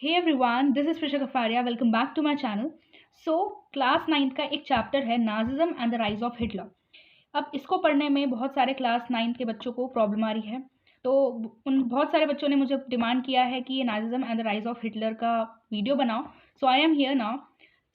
Hey everyone, this is Prisha Kafaria. Welcome back to my channel. So class 9th का एक chapter है Nazism and the rise of Hitler. अब इसको पढ़ने में बहुत सारे क्लास 9th के बच्चों को प्रॉब्लम आ रही है। तो उन बहुत सारे बच्चों ने मुझे डिमांड किया है कि ये Nazism and the rise of Hitler का वीडियो बनाओ। सो आई एम हियर नाउ।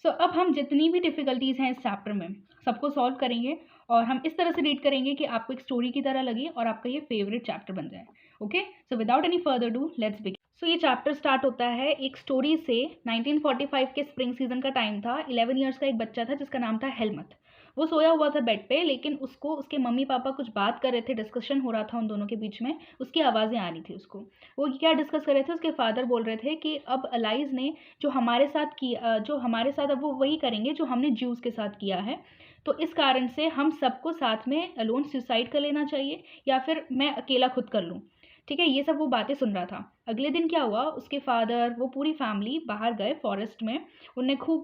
सो अब हम जितनी भी डिफ़िकल्टीज़ हैं इस चैप्टर में सबको सॉल्व करेंगे और हम इस तरह से रीड करेंगे कि आपको एक स्टोरी की तरह लगे और आपका ये फेवरेट चैप्टर बन जाए। Okay, so without any further do let's begin. So ये चैप्टर स्टार्ट होता है एक स्टोरी से। 1945 के स्प्रिंग सीजन का टाइम था। 11 ईयर्स का एक बच्चा था जिसका नाम था हेलमत। वो सोया हुआ था बेड पे, लेकिन उसको उसके मम्मी पापा कुछ बात कर रहे थे, डिस्कशन हो रहा था उन दोनों के बीच में। उसकी आवाज़ें आ रही थी उसको। वो क्या डिस्कस कर रहे थे, उसके फादर बोल रहे थे कि अब अलाइज ने जो हमारे साथ अब वो वही करेंगे जो हमने ज्यूज़ के साथ किया है। तो इस कारण से हम सबको साथ में अलोन सुसाइड कर लेना चाहिए या फिर मैं अकेला खुद कर लूँ। ठीक है, ये सब वो बातें सुन रहा था। अगले दिन क्या हुआ, उसके फादर वो पूरी फैमिली बाहर गए फॉरेस्ट में। उनने खूब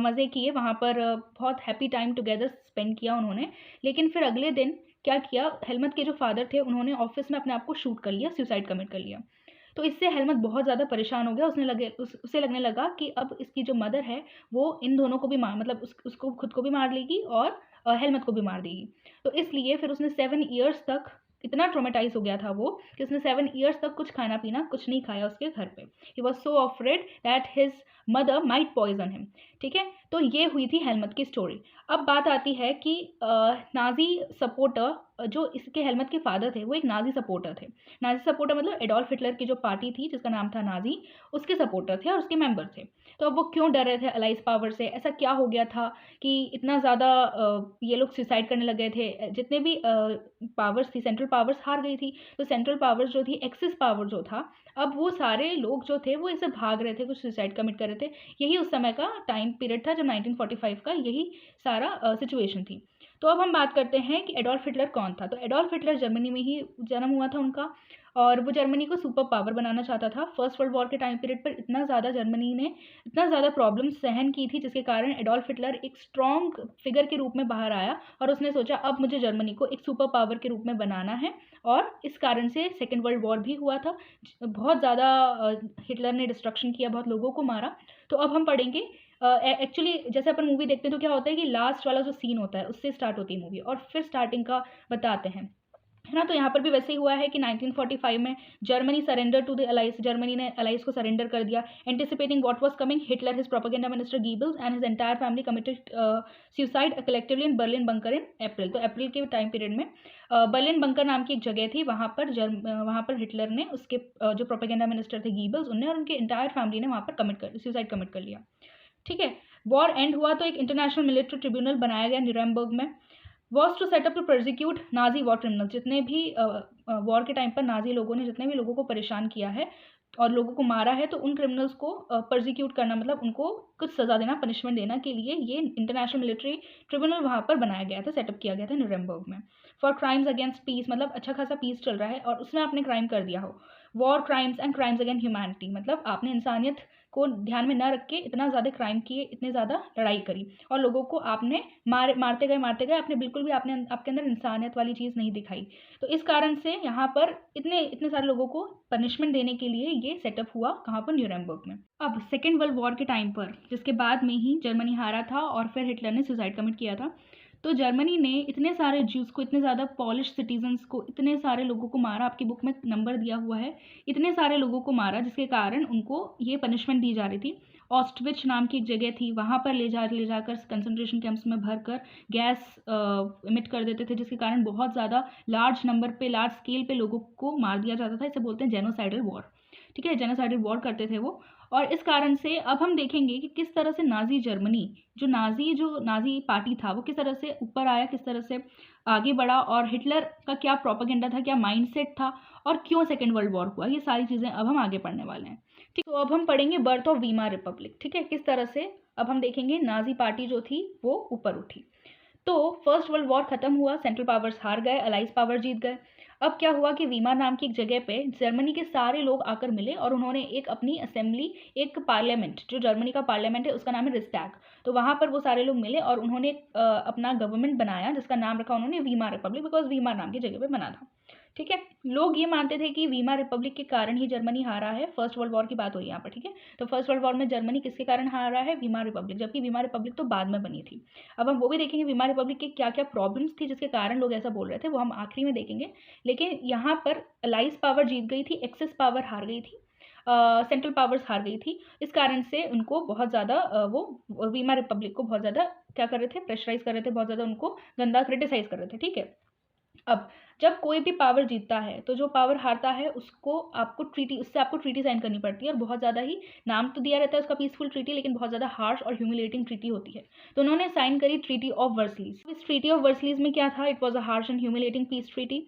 मज़े किए वहाँ पर, बहुत हैप्पी टाइम टुगेदर स्पेंड किया उन्होंने। लेकिन फिर अगले दिन क्या किया, हेलमत के जो फादर थे उन्होंने ऑफिस में अपने आप को शूट कर लिया, सुसाइड कमिट कर लिया। तो इससे हेलमत बहुत ज़्यादा परेशान हो गया। उसे लगने लगा कि अब इसकी जो मदर है वो इन दोनों को भी मतलब उसको खुद को भी मार लेगी और हेलमत को भी मार देगी। तो इसलिए फिर उसने 7 ईयर्स तक इतना ट्रोमेटाइज हो गया था वो कि उसने 7 ईयर्स तक कुछ खाना पीना कुछ नहीं खाया उसके घर पे। He was so afraid that his mother might poison him. ठीक है, तो ये हुई थी हेलमत की स्टोरी। अब बात आती है कि नाजी सपोर्टर जो इसके हेलमत के फादर थे वो एक नाजी सपोर्टर थे। नाजी सपोर्टर मतलब एडोल्फ हिटलर की जो पार्टी थी जिसका नाम था नाजी, उसके सपोर्टर थे और उसके मेंबर थे। तो अब वो क्यों डर रहे थे अलाइज पावर से, ऐसा क्या हो गया था कि इतना ज़्यादा ये लोग सुसाइड करने लग गए थे। जितने भी पावर्स थी, सेंट्रल पावर्स हार गई थी। तो सेंट्रल पावर्स जो थी, एक्सिस पावर जो था, अब वो सारे लोग जो थे वो ऐसे भाग रहे थे, कुछ सुसाइड कमिट कर रहे थे। यही उस समय का टाइम पीरियड था जब 1945 का यही सारा सिचुएशन थी। तो अब हम बात करते हैं कि एडोल्फ हिटलर कौन था। तो एडोल्फ हिटलर जर्मनी में ही जन्म हुआ था उनका और वो जर्मनी को सुपर पावर बनाना चाहता था। फर्स्ट वर्ल्ड वॉर के टाइम पीरियड पर जर्मनी ने इतना ज़्यादा प्रॉब्लम सहन की थी जिसके कारण एडोल्फ हिटलर एक स्ट्रॉन्ग फिगर के रूप में बाहर आया और उसने सोचा अब मुझे जर्मनी को एक सुपर पावर के रूप में बनाना है। और इस कारण से सेकेंड वर्ल्ड वॉर भी हुआ था। बहुत ज़्यादा हिटलर ने डिस्ट्रक्शन किया, बहुत लोगों को मारा। तो अब हम पढ़ेंगे एक्चुअली जैसे अपन मूवी देखते हैं तो क्या होता है कि लास्ट वाला जो सीन होता है उससे स्टार्ट होती है मूवी और फिर स्टार्टिंग का बताते हैं, है ना। तो यहाँ पर भी वैसे ही हुआ है कि 1945 में Germany surrender to the Allies. Germany ने अलाइज को सरेंडर कर दिया। Anticipating what was coming, Hitler, his propaganda minister Goebbels and his entire family committed suicide collectively in Berlin bunker in April. तो अप्रैल के टाइम पीरियड में Berlin bunker नाम की एक जगह थी, वहाँ पर हिटलर ने, उसके जो प्रोपेगेंडा मिनिस्टर थे गीबल्स, उनने और उनके एंटायर फैमिली ने वहाँ पर सुसाइड कमिट कर लिया। ठीक है, वॉर एंड हुआ तो एक इंटरनेशनल मिलिट्री ट्रिब्यूनल बनाया गया न्यूरेमबर्ग में। Was to set up to prosecute Nazi war criminal. जितने भी वॉर के टाइम पर नाजी लोगों ने जितने भी लोगों को परेशान किया है और लोगों को मारा है, तो उन क्रिमिनल्स को प्रोसिक्यूट करना, मतलब उनको कुछ सज़ा देना, पनिशमेंट देना के लिए ये इंटरनेशनल मिलिट्री ट्रिब्यूनल वहाँ पर बनाया गया था, सेटअप किया गया था न्यूरेमबर्ग में। फॉर क्राइम्स अगेंस्ट पीस, मतलब अच्छा खासा पीस चल रहा है और उसमें आपने क्राइम कर दिया हो। War crimes and crimes against humanity, मतलब आपने इंसानियत को ध्यान में न रख के इतना ज़्यादा क्राइम किए, इतने ज़्यादा लड़ाई करी और लोगों को आपने मारते गए। आपने बिल्कुल भी आपके अंदर इंसानियत वाली चीज़ नहीं दिखाई। तो इस कारण से यहाँ पर इतने सारे लोगों को पनिशमेंट देने के लिए ये सेटअप हुआ, कहाँ पर, न्यूरेमबर्ग में। अब सेकेंड वर्ल्ड वॉर के टाइम पर, जिसके बाद में ही जर्मनी हारा था और फिर हिटलर ने सुसाइड कमिट किया था। तो जर्मनी ने इतने सारे ज्यूज़ को, इतने ज़्यादा पॉलिश सिटीजन्स को, इतने सारे लोगों को मारा। आपकी बुक में नंबर दिया हुआ है, इतने सारे लोगों को मारा जिसके कारण उनको ये पनिशमेंट दी जा रही थी। ऑस्टविच नाम की एक जगह थी, वहाँ पर ले जाकर कंसंट्रेशन कैंप्स में भरकर गैस इमिट कर देते थे, जिसके कारण बहुत ज़्यादा लार्ज स्केल पे लोगों को मार दिया जाता था। इसे बोलते हैं जेनोसाइडल वॉर। ठीक है, जेनोसाइडल वॉर करते थे वो। और इस कारण से अब हम देखेंगे कि किस तरह से नाजी जर्मनी, जो नाजी पार्टी था, वो किस तरह से ऊपर आया, किस तरह से आगे बढ़ा और हिटलर का क्या प्रोपेगेंडा था, क्या माइंडसेट था और क्यों सेकेंड वर्ल्ड वॉर हुआ। ये सारी चीज़ें अब हम आगे पढ़ने वाले हैं। ठीक, तो अब हम पढ़ेंगे बर्थ ऑफ वीमार रिपब्लिक। ठीक है, किस तरह से अब हम देखेंगे नाजी पार्टी जो थी वो ऊपर उठी। तो फर्स्ट वर्ल्ड वॉर खत्म हुआ, सेंट्रल पावर्स हार गए, अलाइज पावर जीत गए। अब क्या हुआ कि वीमार नाम की एक जगह पे जर्मनी के सारे लोग आकर मिले और उन्होंने एक अपनी असेंबली, एक पार्लियामेंट, जो जर्मनी का पार्लियामेंट है उसका नाम है रिस्टैग। तो वहाँ पर वो सारे लोग मिले और उन्होंने अपना गवर्नमेंट बनाया जिसका नाम रखा उन्होंने वीमार रिपब्लिक, बिकॉज वीमार नाम की जगह पे बना था। ठीक है। लोग ये मानते थे कि वीमार रिपब्लिक के कारण ही जर्मनी हारा है। फर्स्ट वर्ल्ड वॉर की बात हो रही है यहाँ पर, ठीक है। तो फर्स्ट वर्ल्ड वॉर में जर्मनी किसके कारण हारा है? वीमार रिपब्लिक, जबकि वीमार रिपब्लिक तो बाद में बनी थी। अब हम वो भी देखेंगे वीमार रिपब्लिक के क्या क्या प्रॉब्लम्स थी जिसके कारण लोग ऐसा बोल रहे थे, वो हम आखिरी में देखेंगे। लेकिन यहाँ पर अलाइज पावर जीत गई थी, एक्सेस पावर हार गई थी, सेंट्रल पावर्स हार गई थी। इस कारण से उनको बहुत ज़्यादा वो वीमार रिपब्लिक को बहुत ज़्यादा क्या कर रहे थे? प्रेशराइज कर रहे थे, बहुत ज़्यादा उनको गंदा क्रिटिसाइज कर रहे थे, ठीक है। अब जब कोई भी पावर जीतता है तो जो पावर हारता है उसको आपको ट्रीटी साइन करनी पड़ती है, और बहुत ज़्यादा ही नाम तो दिया रहता है उसका पीसफुल ट्रीटी, लेकिन बहुत ज़्यादा हार्श और ह्यूमिलेटिंग ट्रीटी होती है। तो उन्होंने साइन करी ट्रीटी ऑफ वर्सलीज। इस ट्रीटी ऑफ वर्सलीज में क्या था? It was a harsh and humiliating peace treaty.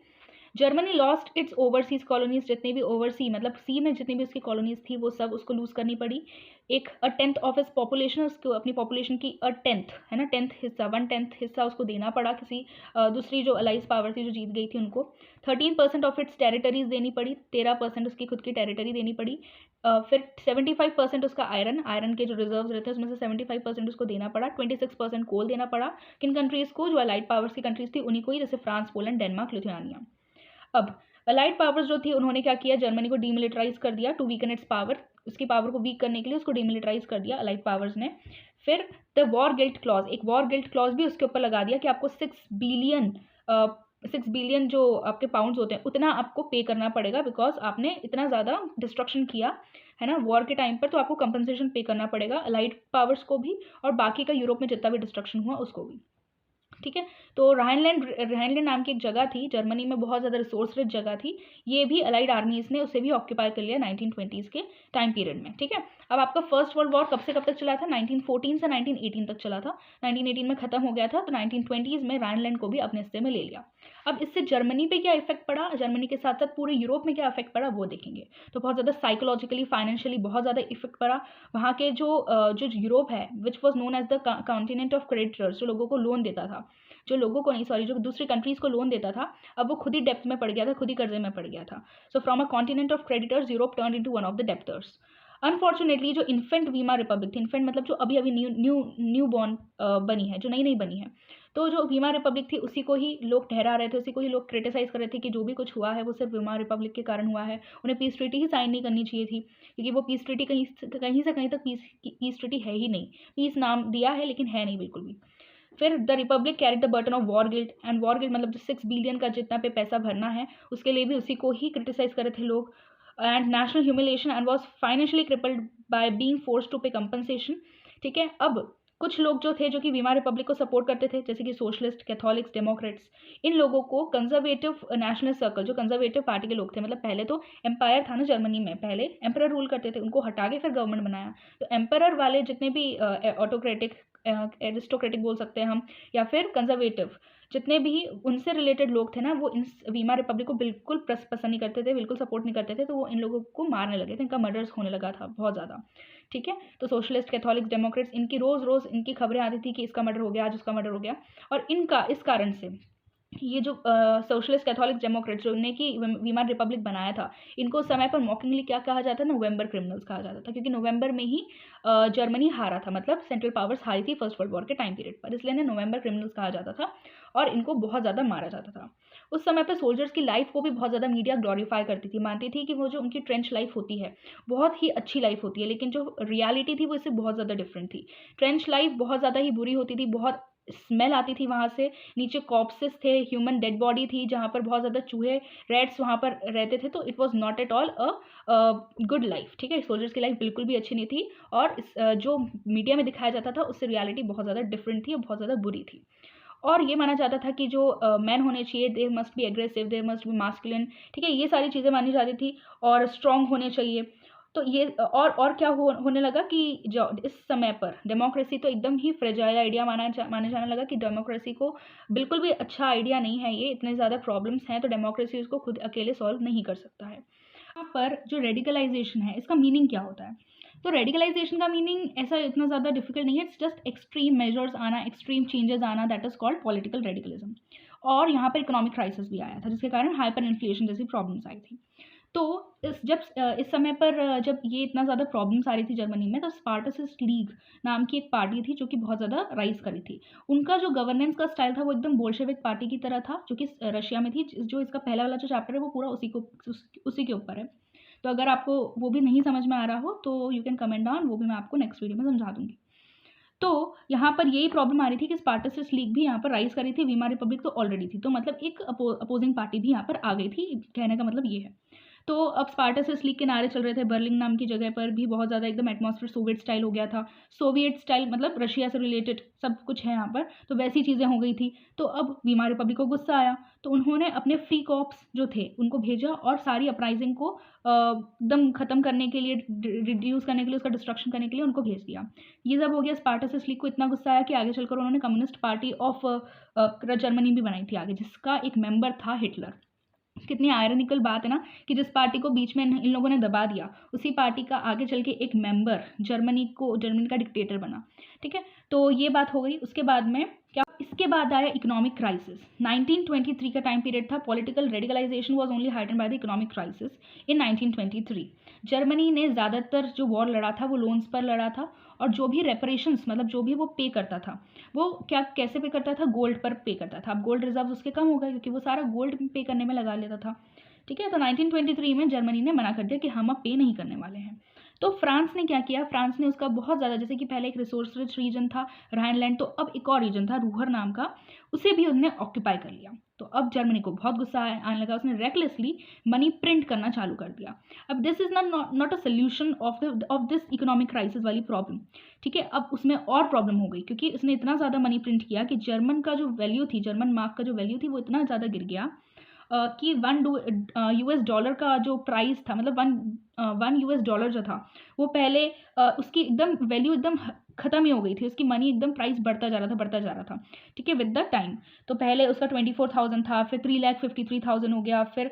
Germany lost its overseas colonies, जितने भी ओवरसी मतलब सी में जितनी भी उसकी कॉलोनीज थी वो सब उसको लूज करनी पड़ी। एक 1/10 ऑफ इस पॉपुलेशन, उसको अपनी पॉपुलेशन की 1/10 है ना, 10th हिस्सा, 1/10 हिस्सा उसको देना पड़ा किसी दूसरी जो अलाइज पावर थी जो जीत गई थी उनको। 13% ऑफ इट्स टेरिटरीज देनी पड़ी, 13% उसकी खुद की टेरिटरी देनी पड़ी। फिर 75% उसका आयरन के जो रिजर्व्स रहते हैं उसमें से 75% उसको देना पड़ा। 26% कोल देना पड़ा। किन कंट्रीज़ को? जो अलाइड पावर्स की कंट्रीज थी उन्हीं को ही, जैसे फ्रांस, पोलैंड, डेनमार्क, लिथुआनिया। अब अलाइड पावर्स जो थी उन्होंने क्या किया? जर्मनी को डीमिलिटराइज कर दिया टू वीकन इट्स पावर। उसकी पावर को वीक करने के लिए उसको डीमिलिटराइज कर दिया अलाइड पावर्स ने। फिर द वॉर गिल्ट क्लॉज, एक वॉर गिल्ट क्लॉज भी उसके ऊपर लगा दिया कि आपको 6 बिलियन जो आपके पाउंड्स होते हैं उतना आपको पे करना पड़ेगा, बिकॉज आपने इतना ज़्यादा डिस्ट्रक्शन किया है ना वॉर के टाइम पर, तो आपको कंपनसेशन पे करना पड़ेगा अलाइड पावर्स को भी और बाकी का यूरोप में जितना भी डिस्ट्रक्शन हुआ उसको भी, ठीक है। तो राइनलैंड नाम की एक जगह थी जर्मनी में, बहुत ज़्यादा रिसोर्स रिच जगह थी। ये भी अलाइड आर्मीज़ ने उसे भी ऑक्यूपाई कर लिया 1920s के टाइम पीरियड में, ठीक है। अब आपका फर्स्ट वर्ल्ड वॉर कब से कब तक चला था? 1914 से 1918 तक चला था। 1918 में ख़त्म हो गया था, तो 1920s में राइनलैंड को भी अपने हिस्से में ले लिया। अब इससे जर्मनी पे क्या इफेक्ट पड़ा, जर्मनी के साथ साथ पूरे यूरोप में क्या इफेक्ट पड़ा वो देखेंगे। तो बहुत ज़्यादा साइकोलॉजिकली, फाइनेंशियली बहुत ज़्यादा इफेक्ट पड़ा। वहाँ के जो यूरोप है which was known as the continent of creditors, जो लोगों को लोन देता था, जो लोगों को नहीं सॉरी जो दूसरी कंट्रीज़ को लोन देता था, अब वो खुद ही डेप्थ में पड़ गया था, खुद ही कर्जे में पड़ गया था। So from a continent of creditors Europe turn into one of the debtors. Unfortunately जो इन्फेंट वीमार रिपब्लिक थी, इन्फेंट मतलब जो अभी अभी न्यू बॉर्न बनी है, जो नई नई बनी है, तो जो वीमार रिपब्लिक थी उसी को ही लोग ठहरा रहे थे, उसी को ही लोग क्रिटिसाइज कर रहे थे कि जो भी कुछ हुआ है वो सिर्फ वीमार रिपब्लिक के कारण हुआ है। उन्हें पीस ट्रीटी ही साइन नहीं करनी चाहिए थी, क्योंकि वो पीस ट्रीटी कहीं से कहीं तक पीस ट्रीटी है ही नहीं। पीस नाम दिया है लेकिन है नहीं बिल्कुल भी। फिर the Republic carried the Burton of war guilt, and war guilt मतलब जो 6 बिलियन का जितना पे पैसा भरना है उसके लिए भी उसी को ही क्रिटिसाइज कर रहे थे लोग। And national humiliation and was financially crippled by being forced to pay compensation, ठीक है। अब कुछ लोग जो थे जो कि वीमार रिपब्लिक को सपोर्ट करते थे, जैसे कि सोशलिस्ट, कैथोलिक्स, डेमोक्रेट्स, इन लोगों को कंजर्वेटिव नेशनल सर्कल, जो कंजर्वेटिव पार्टी के लोग थे, मतलब पहले तो एम्पायर था ना जर्मनी में, पहले एम्परर रूल करते थे, उनको हटा के फिर गवर्नमेंट बनाया। तो एम्परर वाले जितने भी ऑटोक्रेटिक, एरिस्टोक्रेटिक बोल सकते हैं हम, या फिर कंजर्वेटिव, जितने भी उनसे रिलेटेड लोग थे ना, वो इन वीमार रिपब्लिक को बिल्कुल पसंद नहीं करते थे, बिल्कुल सपोर्ट नहीं करते थे। तो वो इन लोगों को मारने लगे थे, इनका मर्डर्स होने लगा था बहुत ज़्यादा, ठीक है। तो सोशलिस्ट, कैथोलिक्स, डेमोक्रेट्स, इनकी रोज़ इनकी खबरें आती थी कि इसका मर्डर हो गया, आज उसका मर्डर हो गया। और इनका इस कारण से ये जो सोशलिस्ट, कैथोलिक्स, डेमोक्रेट्स जो ने कि वीमार रिपब्लिक बनाया था, इनको उस समय पर मॉकिंगली क्या कहा जाता था? नवंबर क्रिमिनल्स कहा जाता था, क्योंकि नवंबर में ही जर्मनी हारा था, मतलब सेंट्रल पावर्स हारी थी फर्स्ट वर्ल्ड वॉर के टाइम पीरियड पर, इसलिए इन्हें नवंबर क्रिमिनल्स कहा जाता था और इनको बहुत ज़्यादा मारा जाता था। उस समय पर सोल्जर्स की लाइफ को भी बहुत ज़्यादा मीडिया ग्लोरीफाई करती थी, मानती थी कि वो जो उनकी ट्रेंच लाइफ होती है बहुत ही अच्छी लाइफ होती है, लेकिन जो रियलिटी थी वो इससे बहुत ज़्यादा डिफरेंट थी। ट्रेंच लाइफ बहुत ज़्यादा ही बुरी होती थी, बहुत स्मेल आती थी वहाँ से, नीचे कॉप्सेस थे, ह्यूमन डेड बॉडी थी जहाँ पर बहुत ज़्यादा चूहे, रैट्स वहाँ पर रहते थे। तो it was not at all a good life, ठीक है। सोल्जर्स की लाइफ बिल्कुल भी अच्छी नहीं थी, और जो मीडिया में दिखाया जाता था उससे रियलिटी बहुत ज़्यादा डिफरेंट थी और बहुत ज़्यादा बुरी थी। और ये माना जाता था कि जो मैन होने चाहिए, they must be aggressive, they must be masculine, ठीक है, ये सारी चीज़ें मानी जाती थी, और स्ट्रॉन्ग होने चाहिए। तो ये और क्या होने लगा कि जो इस समय पर डेमोक्रेसी तो एकदम ही फ्रेजाइल आइडिया माने जाने लगा, कि डेमोक्रेसी को बिल्कुल भी अच्छा आइडिया नहीं है, ये इतने ज़्यादा प्रॉब्लम्स हैं तो डेमोक्रेसी उसको खुद अकेले सॉल्व नहीं कर सकता है। यहाँ पर जो रेडिकलाइजेशन है इसका मीनिंग क्या होता है? तो रेडिकलाइजेशन का मीनिंग ऐसा इतना ज़्यादा डिफिकल्ट नहीं है, इट्स जस्ट एक्सट्रीम मेजर्स आना, एक्सट्रीम चेंजेस आना, that is called political radicalism. और यहाँ पर इकोनॉमिक क्राइसिस भी आया था जिसके कारण हाइपर इन्फ्लेशन जैसी प्रॉब्लम्स आई थी। तो इस समय पर जब ये इतना ज़्यादा प्रॉब्लम्स आ रही थी जर्मनी में, तो स्पार्टसिस्ट लीग नाम की एक पार्टी थी जो कि बहुत ज़्यादा राइज़ करी थी। उनका जो गवर्नेंस का स्टाइल था वो एकदम बोल्शेविक पार्टी की तरह था, जो कि रशिया में थी। जो इसका पहला वाला जो चैप्टर है वो पूरा उसी के ऊपर है। तो अगर आपको वो भी नहीं समझ में आ रहा हो तो यू कैन कमेंट डाउन, वो भी मैं आपको नेक्स्ट वीडियो में समझा दूँगी। तो यहाँ पर यही प्रॉब्लम आ रही थी कि स्पार्टसिस्ट लीग भी यहाँ पर राइज करी थी, वीमार रिपब्लिक तो ऑलरेडी थी, तो मतलब एक अपोजिंग पार्टी भी यहाँ पर आ गई थी, कहने का मतलब ये है। तो अब स्पार्टसिस्ट लीग के नारे चल रहे थे, बर्लिन नाम की जगह पर भी बहुत ज़्यादा एकदम एटमॉस्फेयर सोवियत स्टाइल हो गया था। सोवियत स्टाइल मतलब रशिया से रिलेटेड सब कुछ है यहाँ पर, तो वैसी चीज़ें हो गई थी। तो अब वीमार रिपब्लिक को गुस्सा आया, तो उन्होंने अपने फ्री कॉप्स जो थे उनको भेजा और सारी अपराइजिंग को एकदम ख़त्म करने के लिए, रिड्यूस करने के लिए, उसका डिस्ट्रक्शन करने के लिए उनको भेज दिया। ये सब हो गया। स्पार्टसिस्ट लीग को इतना गुस्सा आया कि आगे चलकर उन्होंने कम्युनिस्ट पार्टी ऑफ जर्मनी भी बनाई थी आगे, जिसका एक मेंबर था हिटलर। कितनी आयरनिकल बात है ना कि जिस पार्टी को बीच में इन लोगों ने दबा दिया, उसी पार्टी का आगे चल के एक मेंबर जर्मनी का डिक्टेटर बना। ठीक है, तो ये बात हो गई। उसके बाद में क्या, इसके बाद आया इकोनॉमिक क्राइसिस। 1923 का टाइम पीरियड था। Political radicalisation was only heightened by the economic crisis in 1923। Germany ने ज़्यादातर जो वॉर लड़ा था वो लोन्स पर लड़ा था, और जो भी रेपरेशंस मतलब जो भी वो पे करता था वो कैसे पे करता था, गोल्ड पर पे करता था। अब गोल्ड रिजर्व उसके कम हो गए क्योंकि वो सारा गोल्ड पे करने में लगा लेता था। ठीक है, तो 1923 में जर्मनी ने मना कर दिया कि हम अब पे नहीं करने वाले हैं। तो फ्रांस ने क्या किया, फ्रांस ने उसका बहुत ज़्यादा, जैसे कि पहले एक रिसोर्स रिच रीजन था राइनलैंड, तो अब एक और रीजन था रूहर नाम का, उसे भी उन्होंने ऑक्यूपाई कर लिया। तो अब जर्मनी को बहुत गुस्सा आने लगा, उसने रेकलेसली मनी प्रिंट करना चालू कर दिया। अब this is not a solution of this economic crisis वाली प्रॉब्लम। ठीक है, अब उसमें और प्रॉब्लम हो गई क्योंकि उसने इतना ज़्यादा मनी प्रिंट किया कि जर्मन का जो वैल्यू थी, जर्मन मार्क का जो वैल्यू थी वो इतना ज़्यादा गिर गया कि $1 का जो प्राइस था, मतलब $1 जो था वो पहले उसकी एकदम वैल्यू एकदम ख़त्म ही हो गई थी, उसकी मनी एकदम प्राइस बढ़ता जा रहा था। ठीक है, विद द टाइम। तो पहले उसका 24,000 था, फिर 3,53,000 हो गया, फिर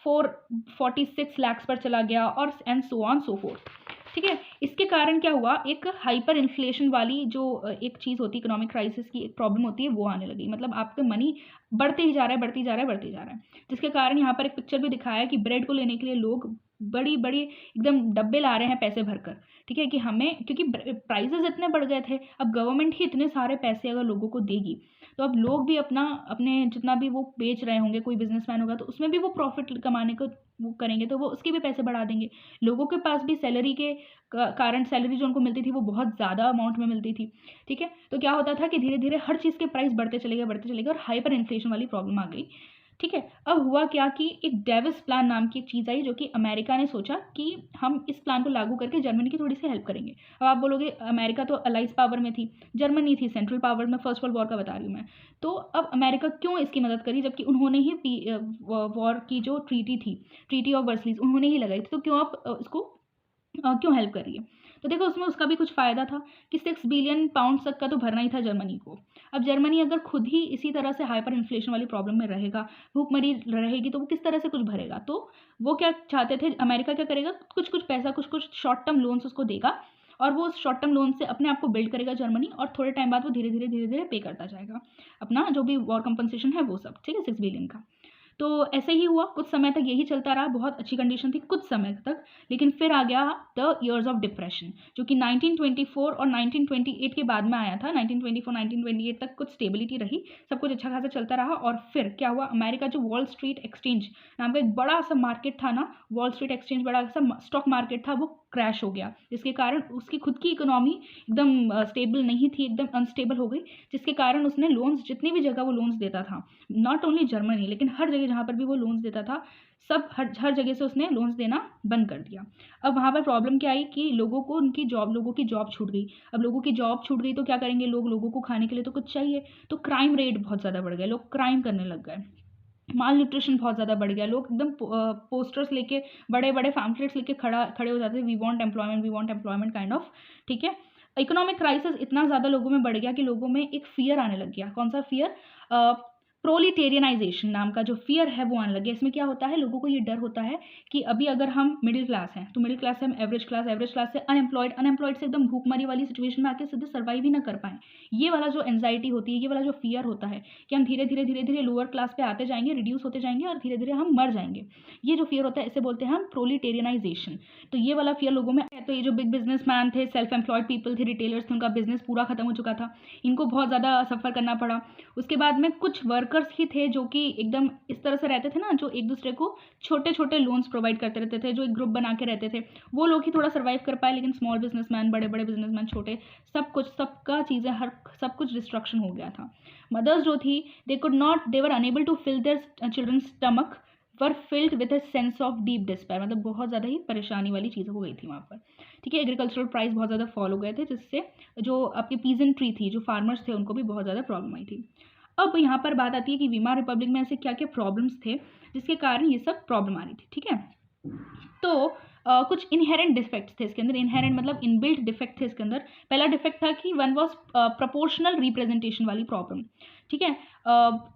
446 लाख पर चला गया, और and so on so fourth. ठीक है, इसके कारण क्या हुआ, एक हाइपर इन्फ्लेशन वाली जो एक चीज़ होती है, इकोनॉमिक क्राइसिस की एक प्रॉब्लम होती है, वो आने लगी। मतलब आपका मनी बढ़ते ही जा रहा है, जिसके कारण यहाँ पर एक पिक्चर भी दिखाया है कि ब्रेड को लेने के लिए लोग बड़ी बड़ी एकदम डब्बे ला रहे हैं पैसे भरकर। ठीक है, कि हमें, क्योंकि प्राइसेस इतने बढ़ गए थे, अब गवर्नमेंट ही इतने सारे पैसे अगर लोगों को देगी तो अब लोग भी अपने जितना भी वो बेच रहे होंगे, कोई बिजनेसमैन होगा तो उसमें भी वो प्रॉफिट कमाने को वो करेंगे, तो वो उसके भी पैसे बढ़ा देंगे। लोगों के पास भी सैलरी के कारण, सैलरी जो उनको मिलती थी वो बहुत ज़्यादा अमाउंट में मिलती थी। ठीक है, तो क्या होता था कि धीरे धीरे हर चीज़ के प्राइस बढ़ते चले गए, और हाइपर इन्फ्लेशन वाली प्रॉब्लम आ गई। ठीक है, अब हुआ क्या कि एक डेविस प्लान नाम की एक चीज़ आई, जो कि अमेरिका ने सोचा कि हम इस प्लान को लागू करके जर्मनी की थोड़ी सी हेल्प करेंगे। अब आप बोलोगे अमेरिका तो अलाइज पावर में थी, जर्मनी थी सेंट्रल पावर में, फर्स्ट वर्ल्ड वॉर का बता रही हूँ मैं। तो अब अमेरिका क्यों इसकी मदद करी, जबकि उन्होंने ही वॉर की जो ट्रीटी ऑफ वर्सलीज उन्होंने ही लगाई थी, तो क्यों आप इसको क्यों हेल्प कर रही है। तो देखो उसमें उसका भी कुछ फ़ायदा था कि 6 बिलियन पाउंड तक का तो भरना ही था जर्मनी को। अब जर्मनी अगर खुद ही इसी तरह से हाइपर इन्फ्लेशन वाली प्रॉब्लम में रहेगा, भूखमरी रहेगी, तो वो किस तरह से कुछ भरेगा। तो वो क्या चाहते थे, अमेरिका क्या करेगा, कुछ कुछ पैसा, कुछ कुछ शॉर्ट टर्म लोन्स उसको देगा, और वो उस शॉर्ट टर्म लोन से अपने आप को बिल्ड करेगा जर्मनी, और थोड़े टाइम बाद वो धीरे धीरे पे करता जाएगा अपना जो भी वॉर कंपनसेशन है वो सब। ठीक है, 6 बिलियन का। तो ऐसे ही हुआ, कुछ समय तक यही चलता रहा, बहुत अच्छी कंडीशन थी कुछ समय तक, लेकिन फिर आ गया द ईयर्स ऑफ डिप्रेशन, जो कि 1924 और 1928 के बाद में आया था। 1924-1928 तक कुछ स्टेबिलिटी रही, सब कुछ अच्छा खासा चलता रहा, और फिर क्या हुआ, अमेरिका जो वॉल स्ट्रीट एक्सचेंज नाम का एक बड़ा सा मार्केट था ना, वॉल स्ट्रीट एक्सचेंज बड़ा सा स्टॉक मार्केट था, वो क्रैश हो गया, जिसके कारण उसकी खुद की इकोनॉमी एकदम स्टेबल नहीं थी, एकदम अनस्टेबल हो गई, जिसके कारण उसने लोन्स, जितनी भी जगह वो लोन्स देता था, नॉट ओनली जर्मनी लेकिन हर जगह जहाँ पर भी वो लोन्स देता था, सब हर जगह से उसने लोन्स देना बंद कर दिया। अब वहाँ पर प्रॉब्लम क्या आई कि लोगों की जॉब छूट गई। अब लोगों की जॉब छूट गई तो क्या करेंगे लोगों को खाने के लिए तो कुछ चाहिए, तो क्राइम रेट बहुत ज़्यादा बढ़ गया, लोग क्राइम करने लग गए, माल न्यूट्रिशन बहुत ज़्यादा बढ़ गया, लोग एकदम पोस्टर्स लेके, बड़े बड़े पैम्फलेट्स लेके खड़े हो जाते हैं, we want employment kind of. ठीक है, इकोनॉमिक क्राइसिस इतना ज़्यादा लोगों में बढ़ गया कि लोगों में एक फियर आने लग गया। कौन सा फियर, प्रोलिटेरियनाइजेशन नाम का जो फियर है वो आने लगे। इसमें क्या होता है, लोगों को ये डर होता है कि अभी अगर हम मिडिल क्लास हैं तो मिडिल क्लास से हम एवरेज क्लास से अनएम्प्लॉयड से एकदम भूखमरी वाली सिचुएशन में आके सीधे सर्वाइव ही ना कर पाएँ। ये वाला जो एंजाइटी होती है, ये वाला जो फियर होता है कि हम धीरे धीरे लोअर क्लास पे आते जाएंगे, रिड्यूस होते जाएंगे और धीरे धीरे हम मर जाएंगे, ये जो फियर होता है इसे बोलते हैं हम प्रोलिटेरियनाइजेशन। तो ये वाला फियर लोगों में है। तो ये जो बिग बिजनेसमैन थे, सेल्फ एम्प्लॉयड पीपल थे, रिटेलर्स थे, उनका बिजनेस पूरा खत्म हो चुका था, इनको बहुत ज़्यादा सफ़र करना पड़ा। उसके बाद में कुछ वर्कर्स ही थे जो कि एकदम इस तरह से रहते थे ना, जो एक दूसरे को छोटे छोटे लोन्स प्रोवाइड करते रहते थे, जो एक ग्रुप बना के रहते थे, वो लोग ही थोड़ा सर्वाइव कर पाए। लेकिन स्मॉल बिजनेसमैन, बड़े बड़े बिजनेसमैन, छोटे, सब कुछ, सबका चीज़ें, सब कुछ डिस्ट्रक्शन हो गया था। मदर्स जो थी, they were unable to fill their children stomach, were filled with a sense of deep despair. मतलब बहुत ज़्यादा ही परेशानी वाली चीज़ हो गई थी वहाँ पर। ठीक है, एग्रीकल्चरल प्राइस बहुत ज़्यादा फॉल हो गए थे, जिससे जो आपकी पीजेंट्री थी, जो फार्मर्स थे, उनको भी बहुत ज़्यादा प्रॉब्लम आई थी। अब यहाँ पर बात आती है कि वीमार रिपब्लिक में ऐसे क्या क्या प्रॉब्लम्स थे जिसके कारण ये सब प्रॉब्लम आ रही थी। ठीक है, तो कुछ इनहेरेंट डिफेक्ट्स थे इसके अंदर। इनहेरेंट मतलब इनबिल्ट डिफेक्ट थे इसके अंदर। पहला डिफेक्ट था कि वन वॉज प्रोपोर्शनल रिप्रेजेंटेशन वाली प्रॉब्लम। ठीक है,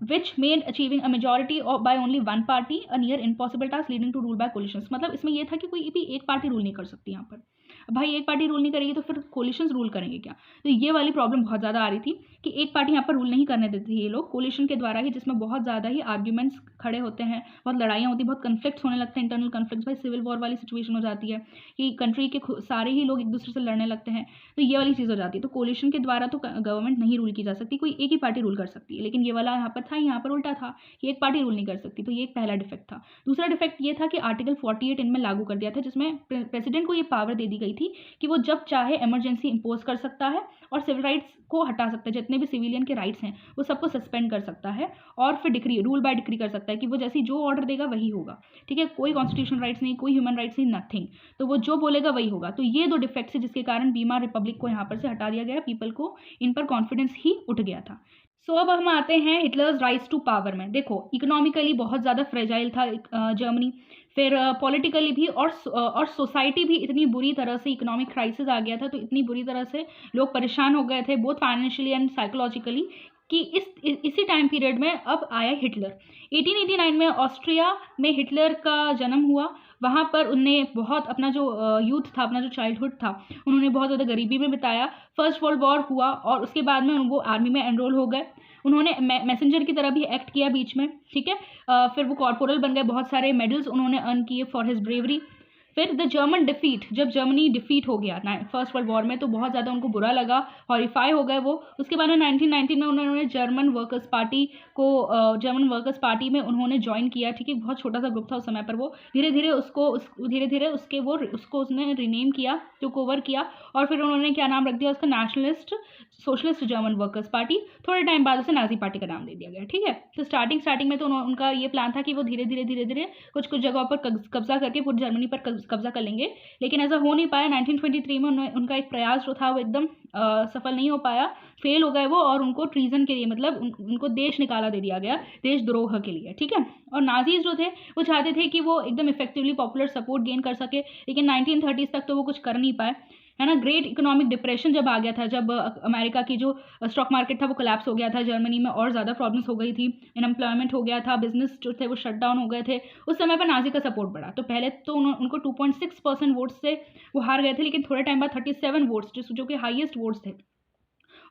which made achieving a majority by only one party a near impossible task leading to rule by coalitions. मतलब इसमें यह था कि कोई भी एक पार्टी रूल नहीं कर सकती यहाँ पर। भाई एक पार्टी रूल नहीं करेगी तो फिर कोलिशंस रूल करेंगे क्या? तो ये वाली प्रॉब्लम बहुत ज़्यादा आ रही थी कि एक पार्टी यहाँ पर रूल नहीं करने देती ये लोग, कोलिशन के द्वारा ही, जिसमें बहुत ज़्यादा ही आर्ग्यूमेंट्स खड़े होते हैं, बहुत लड़ाइयाँ होती हैं, बहुत कन्फ्लिक्ट्स होने लगते हैं, इंटरनल कन्फ्लिक्ट्स। भाई सिविल वॉर वाली सिचुएशन हो जाती है कि कंट्री के सारे ही लोग एक दूसरे से लड़ने लगते हैं, तो ये वाली चीज़ हो जाती है। तो कोलिशन के द्वारा तो गवर्नमेंट नहीं रूल की जा सकती, कोई एक ही पार्टी रूल कर सकती है। लेकिन ये वाला यहाँ पर था, यहाँ पर उल्टा था कि एक पार्टी रूल नहीं कर सकती। तो ये एक पहला डिफेक्ट था। दूसरा डिफेक्ट ये था कि आर्टिकल 48 इनमें लागू कर दिया था, जिसमें प्रेसिडेंट को ये पावर दे दी गई थी कि वो जब चाहे इमरजेंसी इंपोज कर सकता है और सिविल राइट्स को हटा सकता है। जितने भी सिविलियन के राइट्स हैं वो सबको सस्पेंड कर सकता है और फिर डिक्री, रूल बाय डिक्री कर सकता है कि वो जैसी जो ऑर्डर देगा वही होगा। ठीक है, कोई कॉन्स्टिट्यूशनल राइट्स नहीं, कोई ह्यूमन राइट्स नहीं, नथिंग। तो वो जो बोलेगा वही होगा। तो ये दो डिफेक्ट्स है जिसके कारण वीमार रिपब्लिक को यहाँ पर से हटा दिया गया। पीपल को इन पर कॉन्फिडेंस ही उठ गया था। सो अब हम आते हैं हिटलर्स राइज टू पावर में। देखो, इकोनॉमिकली बहुत ज़्यादा फ्रेजाइल था जर्मनी, फिर पॉलिटिकली भी, और सोसाइटी भी इतनी बुरी तरह से, इकोनॉमिक क्राइसिस आ गया था, तो इतनी बुरी तरह से लोग परेशान हो गए थे, बोथ फाइनेंशियली एंड साइकोलॉजिकली, कि इसी टाइम पीरियड में अब आया हिटलर। 1889 में ऑस्ट्रिया में हिटलर का जन्म हुआ। वहाँ पर उनने बहुत अपना जो यूथ था, अपना जो चाइल्डहुड था, उन्होंने बहुत ज़्यादा गरीबी में बिताया। फर्स्ट वर्ल्ड वॉर हुआ और उसके बाद में वो आर्मी में एनरोल हो गए। उन्होंने मैसेंजर की तरह भी एक्ट किया बीच में। ठीक है, फिर वो कॉर्पोरल बन गए। बहुत सारे मेडल्स उन्होंने अर्न किए फॉर हिज ब्रेवरी। फिर द जर्मन डिफीट, जब जर्मनी डिफीट हो गया फर्स्ट वर्ल्ड वॉर में, तो बहुत ज़्यादा उनको बुरा लगा, हॉरिफाई हो गए वो। उसके बाद में 1919 में उन्होंने जर्मन वर्कर्स पार्टी में उन्होंने ज्वाइन किया। ठीक है, बहुत छोटा सा ग्रुप था उस समय पर। वो धीरे धीरे उसने रीनेम किया, टुक ओवर किया, और फिर उन्होंने क्या नाम रख दिया उसका, nationalist socialist German workers party. थोड़े टाइम बाद उसे नाजी पार्टी का नाम दे दिया गया। ठीक है, तो स्टार्टिंग में तो उनका ये प्लान था कि वो धीरे धीरे कुछ जगहों पर कब्जा करके पूरी जर्मनी पर कब्जा कर लेंगे, लेकिन ऐसा हो नहीं पाया। 1923 में उनका एक प्रयास जो था वो एकदम सफल नहीं हो पाया, फेल हो गए वो, और उनको ट्रीजन के लिए, मतलब उनको देश निकाला दे दिया गया, देशद्रोह के लिए। ठीक है, और नाजीज जो थे वो चाहते थे कि वो एकदम इफेक्टिवली पॉपुलर सपोर्ट गेन कर सके, लेकिन 1930s तक तो वो कुछ कर नहीं पाए, है ना। ग्रेट इकोनॉमिक डिप्रेशन जब आ गया था, जब अमेरिका की जो स्टॉक मार्केट था वो कोलैप्स हो गया था, जर्मनी में और ज़्यादा प्रॉब्लम्स हो गई थी, अनएम्प्लॉयमेंट हो गया था, बिजनेस जो थे वो शट डाउन हो गए थे। उस समय पर नाजी का सपोर्ट बढ़ा। तो पहले तो उनको 2.6% वोट्स से वो हार गए थे, लेकिन थोड़े टाइम बाद 37 वोट्स, जो कि हाईएस्ट वोट्स थे,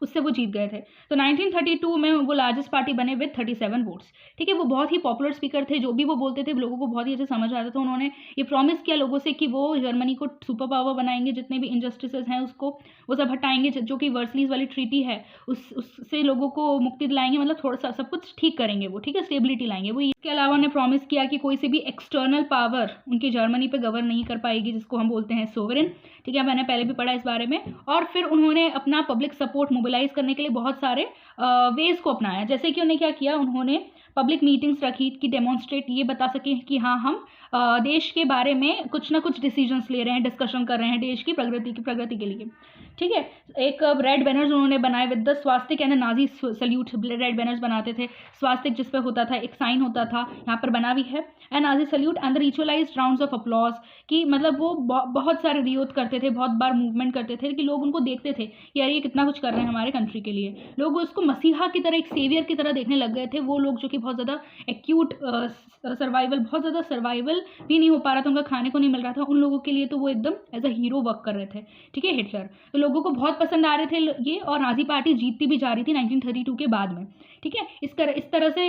उससे वो जीत गए थे। तो 1932 में वो लार्जेस्ट पार्टी बने विद 37 वोट्स। ठीक है, वो बहुत ही पॉपुलर स्पीकर थे, जो भी वो बोलते थे लोगों को बहुत ही अच्छे समझ आता था। उन्होंने ये प्रॉमिस किया लोगों से कि वो जर्मनी को सुपर पावर बनाएंगे, जितने भी इनजस्टिसेस हैं उसको वो सब हटाएंगे, जो कि वर्सलीज वाली ट्रीटी है उससे लोगों को मुक्ति दिलाएंगे, मतलब थोड़ा सा सब कुछ ठीक करेंगे वो। ठीक है, स्टेबिलिटी लाएंगे वो। इसके अलावा उन्होंने प्रॉमिस किया कि कोई से भी एक्सटर्नल पावर उनकी जर्मनी पे गवर्न नहीं कर पाएगी, जिसको हम बोलते हैं सोवरेन। ठीक है, मैंने पहले भी पढ़ा इस बारे में। और फिर उन्होंने अपना पब्लिक सपोर्ट मोबिलाइज करने के लिए बहुत सारे वेज को अपनाया। जैसे कि उन्होंने क्या किया, उन्होंने पब्लिक मीटिंग्स रखी कि डेमोन्स्ट्रेट ये बता सकें कि हाँ हम देश के बारे में कुछ ना कुछ डिसीजंस ले रहे हैं, डिस्कशन कर रहे हैं देश की प्रगति के लिए। ठीक है, एक रेड बैनर्स उन्होंने बनाए with the swastika and Nazi salute. Red banners बनाते थे, स्वास्तिक जिस पे होता था, एक साइन होता था, यहाँ पर बना भी है, and Nazi salute and the ritualized rounds of applause, कि मतलब वो बहुत सारे रियोट करते थे, बहुत बार मूवमेंट करते थे कि लोग उनको देखते थे कि यार ये कितना कुछ कर रहे हैं हमारे कंट्री के लिए। लोग उसको मसीहा की तरह, एक सेवियर की तरह देखने लग गए थे। वो लोग जो कि बहुत ज़्यादा एक्यूट सर्वाइवल, बहुत ज़्यादा सर्वाइवल भी नहीं हो पा रहा था, उनका खाने को नहीं मिल रहा था, उन लोगों के लिए तो वो एकदम एज अ हीरो वर्क कर रहे थे। ठीक है, हिटलर तो लोगों को बहुत पसंद आ रहे थे ये, और नाजी पार्टी जीतती भी जा रही थी 1932 के बाद में। ठीक है, इस तरह से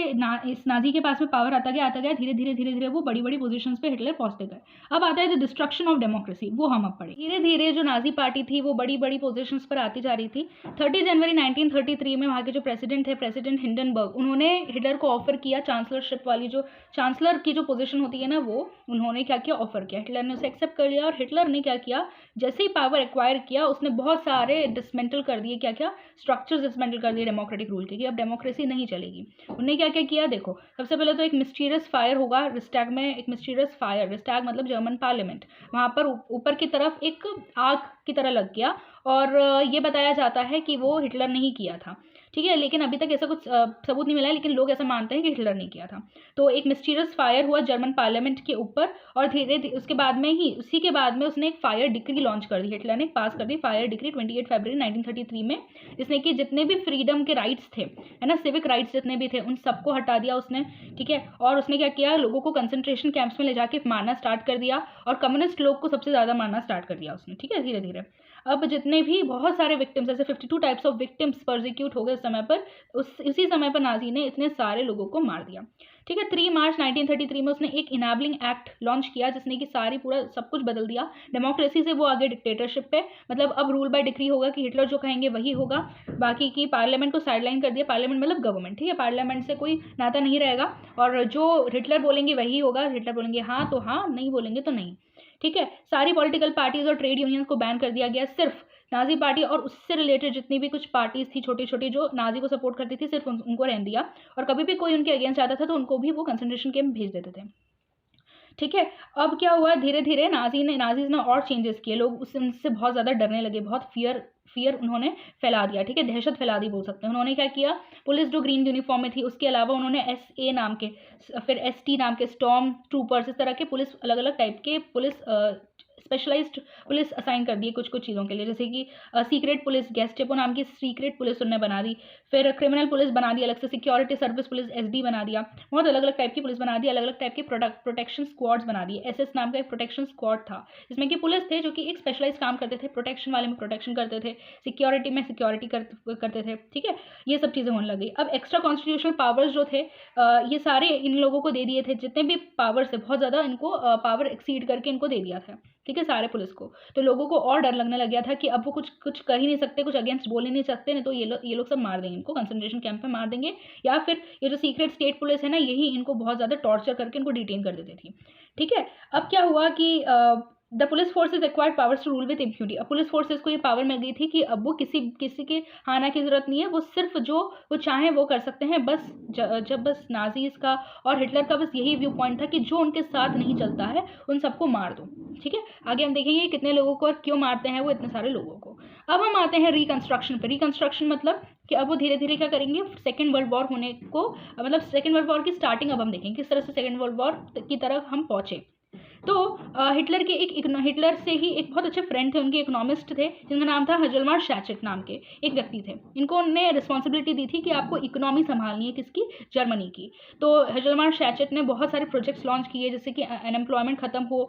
इस नाजी के पास में पावर आता गया धीरे धीरे वो बड़ी बड़ी पोजीशंस पे हिटलर पहुंचते गए। अब आता है द डिस्ट्रक्शन ऑफ डेमोक्रेसी, वो हम अब पढ़े। धीरे धीरे जो नाजी पार्टी थी वो बड़ी बड़ी पोजीशंस पर आती जा रही थी। 30 जनवरी 1933 में वहाँ के जो प्रेसिडेंट थे, प्रेसिडेंट हिंडनबर्ग, उन्होंने हिटलर को ऑफर किया चांसलरशिप वाली, जो चांसलर की जो पोजीशन होती है ना, वो उन्होंने क्या किया, ऑफर किया। हिटलर ने उसे एक्सेप्ट कर लिया, और हिटलर ने क्या किया, जैसे ही पावर एक्वायर किया उसने बहुत सारे डिसमेंटल कर दिए, क्या स्ट्रक्चर्स डिसमेंटल कर दिए डेमोक्रेटिक रूल के, कि अब डेमोक्रेसी नहीं चलेगी। उन्होंने क्या किया, देखो सबसे पहले तो एक मिस्टीरियस फायर होगा रिस्टैग में, एक मिस्टीरियस फायर, रिस्टैग मतलब जर्मन पार्लियामेंट, वहाँ पर ऊपर की तरफ एक आग की तरह लग गया, और ये बताया जाता है कि वो हिटलर ने ही किया था। ठीक है, लेकिन अभी तक ऐसा कुछ सबूत नहीं मिला है, लेकिन लोग ऐसा मानते हैं कि हिटलर ने किया था। तो एक मिस्टीरियस फायर हुआ जर्मन पार्लियामेंट के ऊपर, और धीरे उसके बाद में ही, उसी के बाद में उसने एक फायर डिक्री लॉन्च कर दी, हिटलर ने पास कर दी फायर डिक्री 28 फरवरी 1933 में, जिसने कि जितने भी फ्रीडम के राइट्स थे, है ना, सिविक राइट्स जितने भी थे, उन सबको हटा दिया उसने। ठीक है, और उसने क्या किया, लोगों को कंसंट्रेशन कैंप्स में ले जाके मारना स्टार्ट कर दिया, और कम्युनिस्ट लोग को सबसे ज़्यादा मारना स्टार्ट कर दिया उसने। ठीक है, धीरे धीरे अब जितने भी बहुत सारे विक्टिम्स, जैसे 52 टाइप्स ऑफ विक्टिम्स परसिक्यूट हो गए उस समय पर, उसी समय पर नाजी ने इतने सारे लोगों को मार दिया। ठीक है, 3 मार्च 1933 में उसने एक इनेबलिंग एक्ट लॉन्च किया, जिसने कि पूरा सब कुछ बदल दिया। डेमोक्रेसी से वो आगे डिक्टेटरशिप पे, मतलब अब रूल बाय डिक्री होगा कि हिटलर जो कहेंगे वही होगा, बाकी की पार्लियामेंट को साइडलाइन कर दिया। पार्लियामेंट मतलब गवर्नमेंट, ठीक है, पार्लियामेंट से कोई नाता नहीं रहेगा, और जो हिटलर बोलेंगे वही होगा। हिटलर बोलेंगे हाँ तो हाँ, नहीं बोलेंगे तो नहीं। ठीक है, सारी पॉलिटिकल पार्टीज और ट्रेड यूनियंस को बैन कर दिया गया। सिर्फ नाजी पार्टी और उससे रिलेटेड जितनी भी कुछ पार्टीज थी छोटी छोटी जो नाजी को सपोर्ट करती थी, सिर्फ उनको रहने दिया, और कभी भी कोई उनके अगेंस्ट आता था तो उनको भी वो कंसंट्रेशन कैंप भेज देते थे। ठीक है, अब क्या हुआ, धीरे धीरे नाजीज ने और चेंजेस किए, लोग उनसे बहुत ज़्यादा डरने लगे, बहुत फियर उन्होंने फैला दिया। ठीक है, दहशत फैला दी बोल सकते हैं। उन्होंने क्या किया, पुलिस जो ग्रीन यूनिफॉर्म में थी उसके अलावा उन्होंने SA नाम के, फिर ST नाम के, स्टॉर्म ट्रूपर्स, इस तरह के पुलिस, अलग अलग टाइप के पुलिस, स्पेशलाइज्ड पुलिस असाइन कर दिए कुछ कुछ चीज़ों के लिए, जैसे कि सीक्रेट पुलिस, गेस्टेपो नाम की सीक्रेट पुलिस उन्होंने बना दी, फिर क्रिमिनल पुलिस बना दी अलग से, सिक्योरिटी सर्विस पुलिस SD बना दिया, बहुत अलग अलग टाइप की पुलिस बना दी, अलग अलग टाइप के प्रोटेक्शन स्क्वाड्स बना दिए। SS नाम का एक प्रोटेक्शन स्क्वाड था, जिसमें कि पुलिस थे जो कि एक स्पेशलाइज काम करते थे, प्रोटेक्शन वाले में प्रोटेक्शन करते थे, सिक्योरिटी में सिक्योरिटी करते थे। ठीक है, ये सब चीज़ें होने लगी। अब एक्स्ट्रा कॉन्स्टिट्यूशनल पावर्स जो थे, ये सारे इन लोगों को दे दिए थे, जितने भी पावर्स थे, बहुत ज़्यादा इनको पावर एक्सीड करके इनको दे दिया था। ठीक है, सारे पुलिस को, तो लोगों को और डर लगने लग गया था कि अब वो कुछ कर ही नहीं सकते, कुछ अगेंस्ट बोल ही नहीं सकते, नहीं तो ये लोग सब मार देंगे, इनको कंसंट्रेशन कैंप में मार देंगे, या फिर ये जो सीक्रेट स्टेट पुलिस है ना, यही इनको बहुत ज़्यादा टॉर्चर करके इनको डिटेन कर देती थी। ठीक है, अब क्या हुआ कि the police forces acquired powers to rule with impunity. अब पुलिस फोर्सेज को ये पावर मिल गई थी कि अब वो किसी के आना की जरूरत नहीं है, वो सिर्फ जो वो चाहें वो कर सकते हैं। बस जब बस नाजीज का और हिटलर का बस यही व्यू पॉइंट था कि जो उनके साथ नहीं चलता है उन सबको मार दो। ठीक है, आगे हम देखेंगे कितने लोगों को और क्यों मारते हैं वो इतने सारे लोगों को। अब हम आते हैं रिकंस्ट्रक्शन पर। रिकंस्ट्रक्शन मतलब कि अब वो धीरे धीरे क्या करेंगे, सेकेंड वर्ल्ड वॉर होने को, मतलब सेकेंड वर्ल्ड वॉर की स्टार्टिंग अब हम देखेंगे किस तरह से सेकेंड वर्ल्ड वॉर की तरफ हम पहुंचे। तो हिटलर के हिटलर से ही एक बहुत अच्छे फ्रेंड थे, उनके इकोनॉमिस्ट थे जिनका नाम था हजलमार शैचेट नाम के एक व्यक्ति थे। इनको उन्होंने रिस्पॉन्सिबिलिटी दी थी कि आपको इकोनॉमी संभालनी है, किसकी, जर्मनी की। तो हजलमार शैचेट ने बहुत सारे प्रोजेक्ट्स लॉन्च किए, जैसे कि अनएम्प्लॉयमेंट खत्म हो,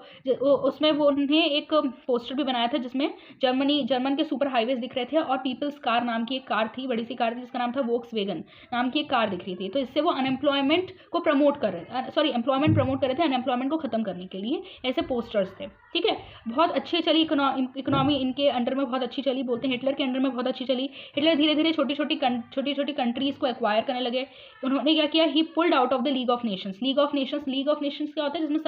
उसमें वो उन्हें एक पोस्टर भी बनाया था जिसमें जर्मन के सुपर हाईवेज दिख रहे थे, और पीपल्स कार नाम की एक कार थी, बड़ी सी कार थी जिसका नाम था वोक्सवैगन नाम की एक कार दिख रही थी। तो इससे वो अनएम्प्लॉयमेंट को प्रमोट कर रहे थे, एम्प्लॉयमेंट प्रमोट कर रहे थे, अनएम्प्लॉयमेंट को खत्म करने के लिए ऐसे पोस्टर्स थे। ठीक है, बहुत अच्छी चली इकोनॉमी इनके अंडर में बहुत अच्छी चली, बोलते हैं हिटलर के अंडर में बहुत अच्छी चली। हिटलर धीरे धीरे छोटी छोटी कंट्रीज़ को एक्वायर करने लगे। उन्होंने क्या किया, ही pulled out of the league of Nations. League of Nations क्या होता है, जिसमें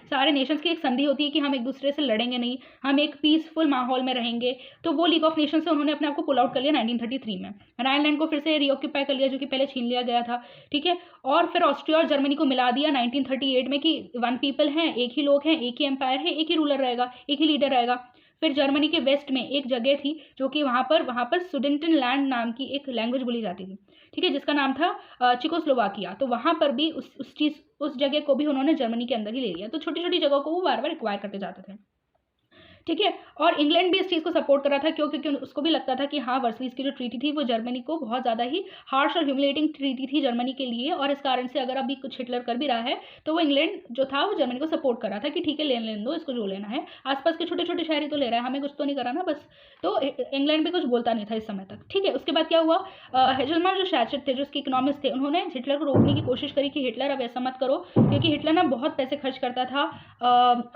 सारे नेशंस की एक संधि होती है कि हम एक दूसरे से लड़ेंगे नहीं, हम एक पीसफुल माहौल में रहेंगे। तो वो लीग ऑफ नेशंस से उन्होंने अपने आप को पुल आउट कर लिया 1933 में। राइनलैंड को फिर से रीऑक्यूपाई कर लिया, जो कि पहले छीन लिया गया था। ठीक है, और फिर ऑस्ट्रिया और जर्मनी को मिला दिया 1938 में कि वन पीपल हैं, एक ही लोग हैं, एक ही एम्पायर है, एक ही रूलर रहेगा, एक ही लीडर रहेगा। फिर जर्मनी के वेस्ट में एक जगह थी जो कि वहाँ पर सुडेंटनलैंड नाम की एक लैंग्वेज बोली जाती थी। ठीक है, जिसका नाम था चिकोस्लोवाकिया। तो वहाँ पर भी उस जगह को भी उन्होंने जर्मनी के अंदर ही ले लिया। तो छोटी छोटी जगहों को वो बार बार एक्वायर करते जाते थे। ठीक है, और इंग्लैंड भी इस चीज़ को सपोर्ट कर रहा था, क्योंकि उसको भी लगता था कि हाँ, वर्सलीज की जो ट्रीटी थी वो जर्मनी को बहुत ज़्यादा ही हार्श और ह्यूमिलेटिंग ट्रीटी थी जर्मनी के लिए। और इस कारण से अगर अभी कुछ हिटलर कर भी रहा है तो वो इंग्लैंड जो था वो जर्मनी को सपोर्ट कर रहा था कि ठीक है, लेने दो इसको, जो लेना है। आसपास के छोटे छोटे शहर ही तो ले रहा है, हमें कुछ तो नहीं करा ना बस। तो इंग्लैंड भी कुछ बोलता नहीं था इस समय तक। ठीक है, उसके बाद क्या हुआ, हेजलमैन जो शैचेट थे, जो उसके इकोनॉमिस्ट थे, उन्होंने हिटलर को रोकने की कोशिश करी कि हिटलर अब ऐसा मत करो, क्योंकि हिटलर ना बहुत पैसे खर्च करता था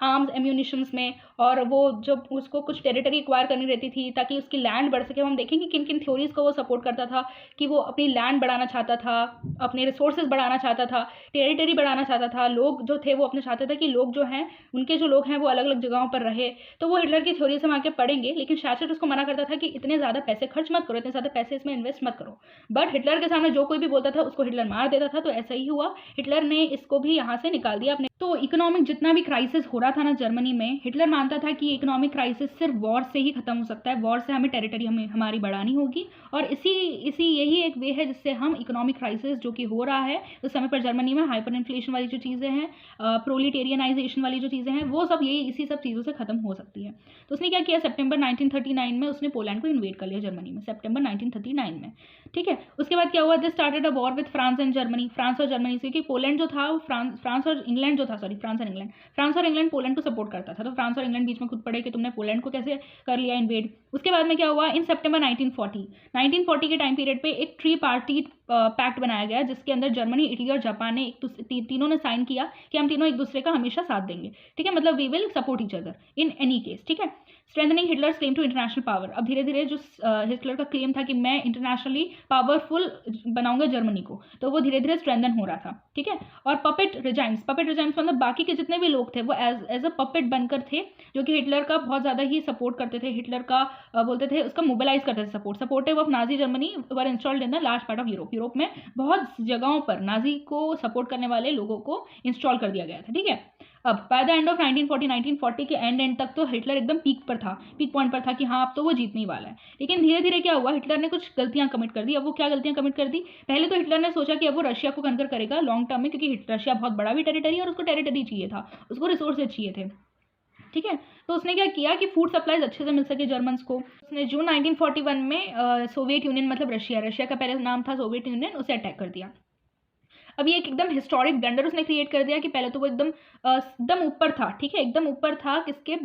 आर्म्स एम्यूनिशंस में। और वो जब उसको कुछ टेरिटरी एक्वायर करनी रहती थी ताकि उसकी लैंड बढ़ सके। हम देखेंगे किन किन थ्योरीज को वो सपोर्ट करता था, कि वो अपनी लैंड बढ़ाना चाहता था, अपने रिसोर्सेज बढ़ाना चाहता था, टेरिटरी बढ़ाना चाहता था। लोग जो थे वो अपने चाहते थे कि लोग जो हैं, उनके जो लोग हैं वो अलग अलग जगहों पर रहे। तो वो हिटलर की थ्योरी से हम आगे पढ़ेंगे, लेकिन शैचेट उसको मना करता था कि इतने ज़्यादा पैसे खर्च मत करो, इतने ज़्यादा पैसे इसमें इन्वेस्ट मत करो। बट हिटलर के सामने जो कोई भी बोलता था उसको हिटलर मार देता था। तो ऐसा ही हुआ, हिटलर ने इसको भी यहाँ से निकाल दिया अपने। तो इकोनॉमिक जितना भी क्राइसिस हो रहा था ना जर्मनी में, हिटलर मानता था कि इकोनॉमिक क्राइसिस सिर्फ वॉर से ही खत्म हो सकता है। वॉर से हमें टेरिटरी हमारी बढ़ानी होगी, और इसी यही एक वे है जिससे हम इकोनॉमिक क्राइसिस जो कि हो रहा है उस समय पर जर्मनी में, हाइपर इन्फ्लेशन वाली जो चीज़ें हैं, प्रोलिटेरियनाइजेशन वाली जो चीज़ें हैं, वो सब इसी सब चीज़ों से खत्म हो सकती है। तो उसने क्या किया, सितंबर 1939 में उसने पोलैंड को इन्वेड कर लिया जर्मनी में, सितंबर 1939 में। ठीक है, उसके बाद क्या हुआ, this started a war with France and Germany. France और जर्मनी से, कि पोलैंड जो था वो फ्रांस और इंग्लैंड जो था, सॉरी फ्रांस और इंग्लैंड पोलैंड को सपोर्ट करता था। तो फ्रांस और इंग्लैंड बीच में खुद पड़े कि तुमने पोलैंड को कैसे कर लिया इन्वेड। उसके बाद में क्या हुआ, इन सितंबर 1940 के टाइम पीरियड पे एक 3 पार्टी पैक्ट बनाया गया, जिसके अंदर जर्मनी, इटली और जापान ने तीनों ने साइन किया कि हम तीनों एक दूसरे का हमेशा साथ देंगे। ठीक है, मतलब we will support each other in any case. ठीक है, strengthening Hitler's claim to international power. अब धीरे धीरे जो हिटलर का क्लेम था कि मैं इंटरनेशनली पावरफुल बनाऊंगा जर्मनी को, तो वो धीरे धीरे स्ट्रेंथन हो रहा था। ठीक है, और पपेट रिजाइम्स मतलब बाकी के जितने भी लोग थे वो एज अ पपेट बनकर थे, जो कि हिटलर का बहुत ज़्यादा ही सपोर्ट करते थे। हिटलर का बोलते थे, उसका मोबिलाइज करते थे supportive of Nazi Germany were installed in the large part of Europe में बहुत जगहों पर नाजी को सपोर्ट करने वाले लोगों को इंस्टॉल कर दिया गया था। ठीक है, अब बाय द एंड ऑफ 1940 के एंड तक तो हिटलर एकदम पीक पॉइंट पर था कि हाँ अब तो वो जीतने वाला है। लेकिन धीरे धीरे क्या हुआ, हिटलर ने कुछ गलतियां कमिट कर दी। अब वो क्या गलतियां कमिट कर दी, पहले तो हिटलर ने सोचा कि अब वो रशिया को कन्कर करेगा लॉन्ग टर्म में, क्योंकि रशिया बहुत बड़ा भी टेरिटरी और उसको टेरिटरी चाहिए था, उसको रिसोर्सेज चाहिए थे। ठीक है, तो उसने क्या किया कि फूड सप्लाईज अच्छे से मिल सके जर्मन्स को। उसने जून 1941 में सोवियत यूनियन, मतलब रशिया का पहले नाम था सोवियत यूनियन, उसे अटैक कर दिया। अब ये एकदम हिस्टोरिक ब्लंडर उसने क्रिएट कर दिया कि पहले तो वो एकदम ऊपर था। ठीक है, एकदम ऊपर था किसके,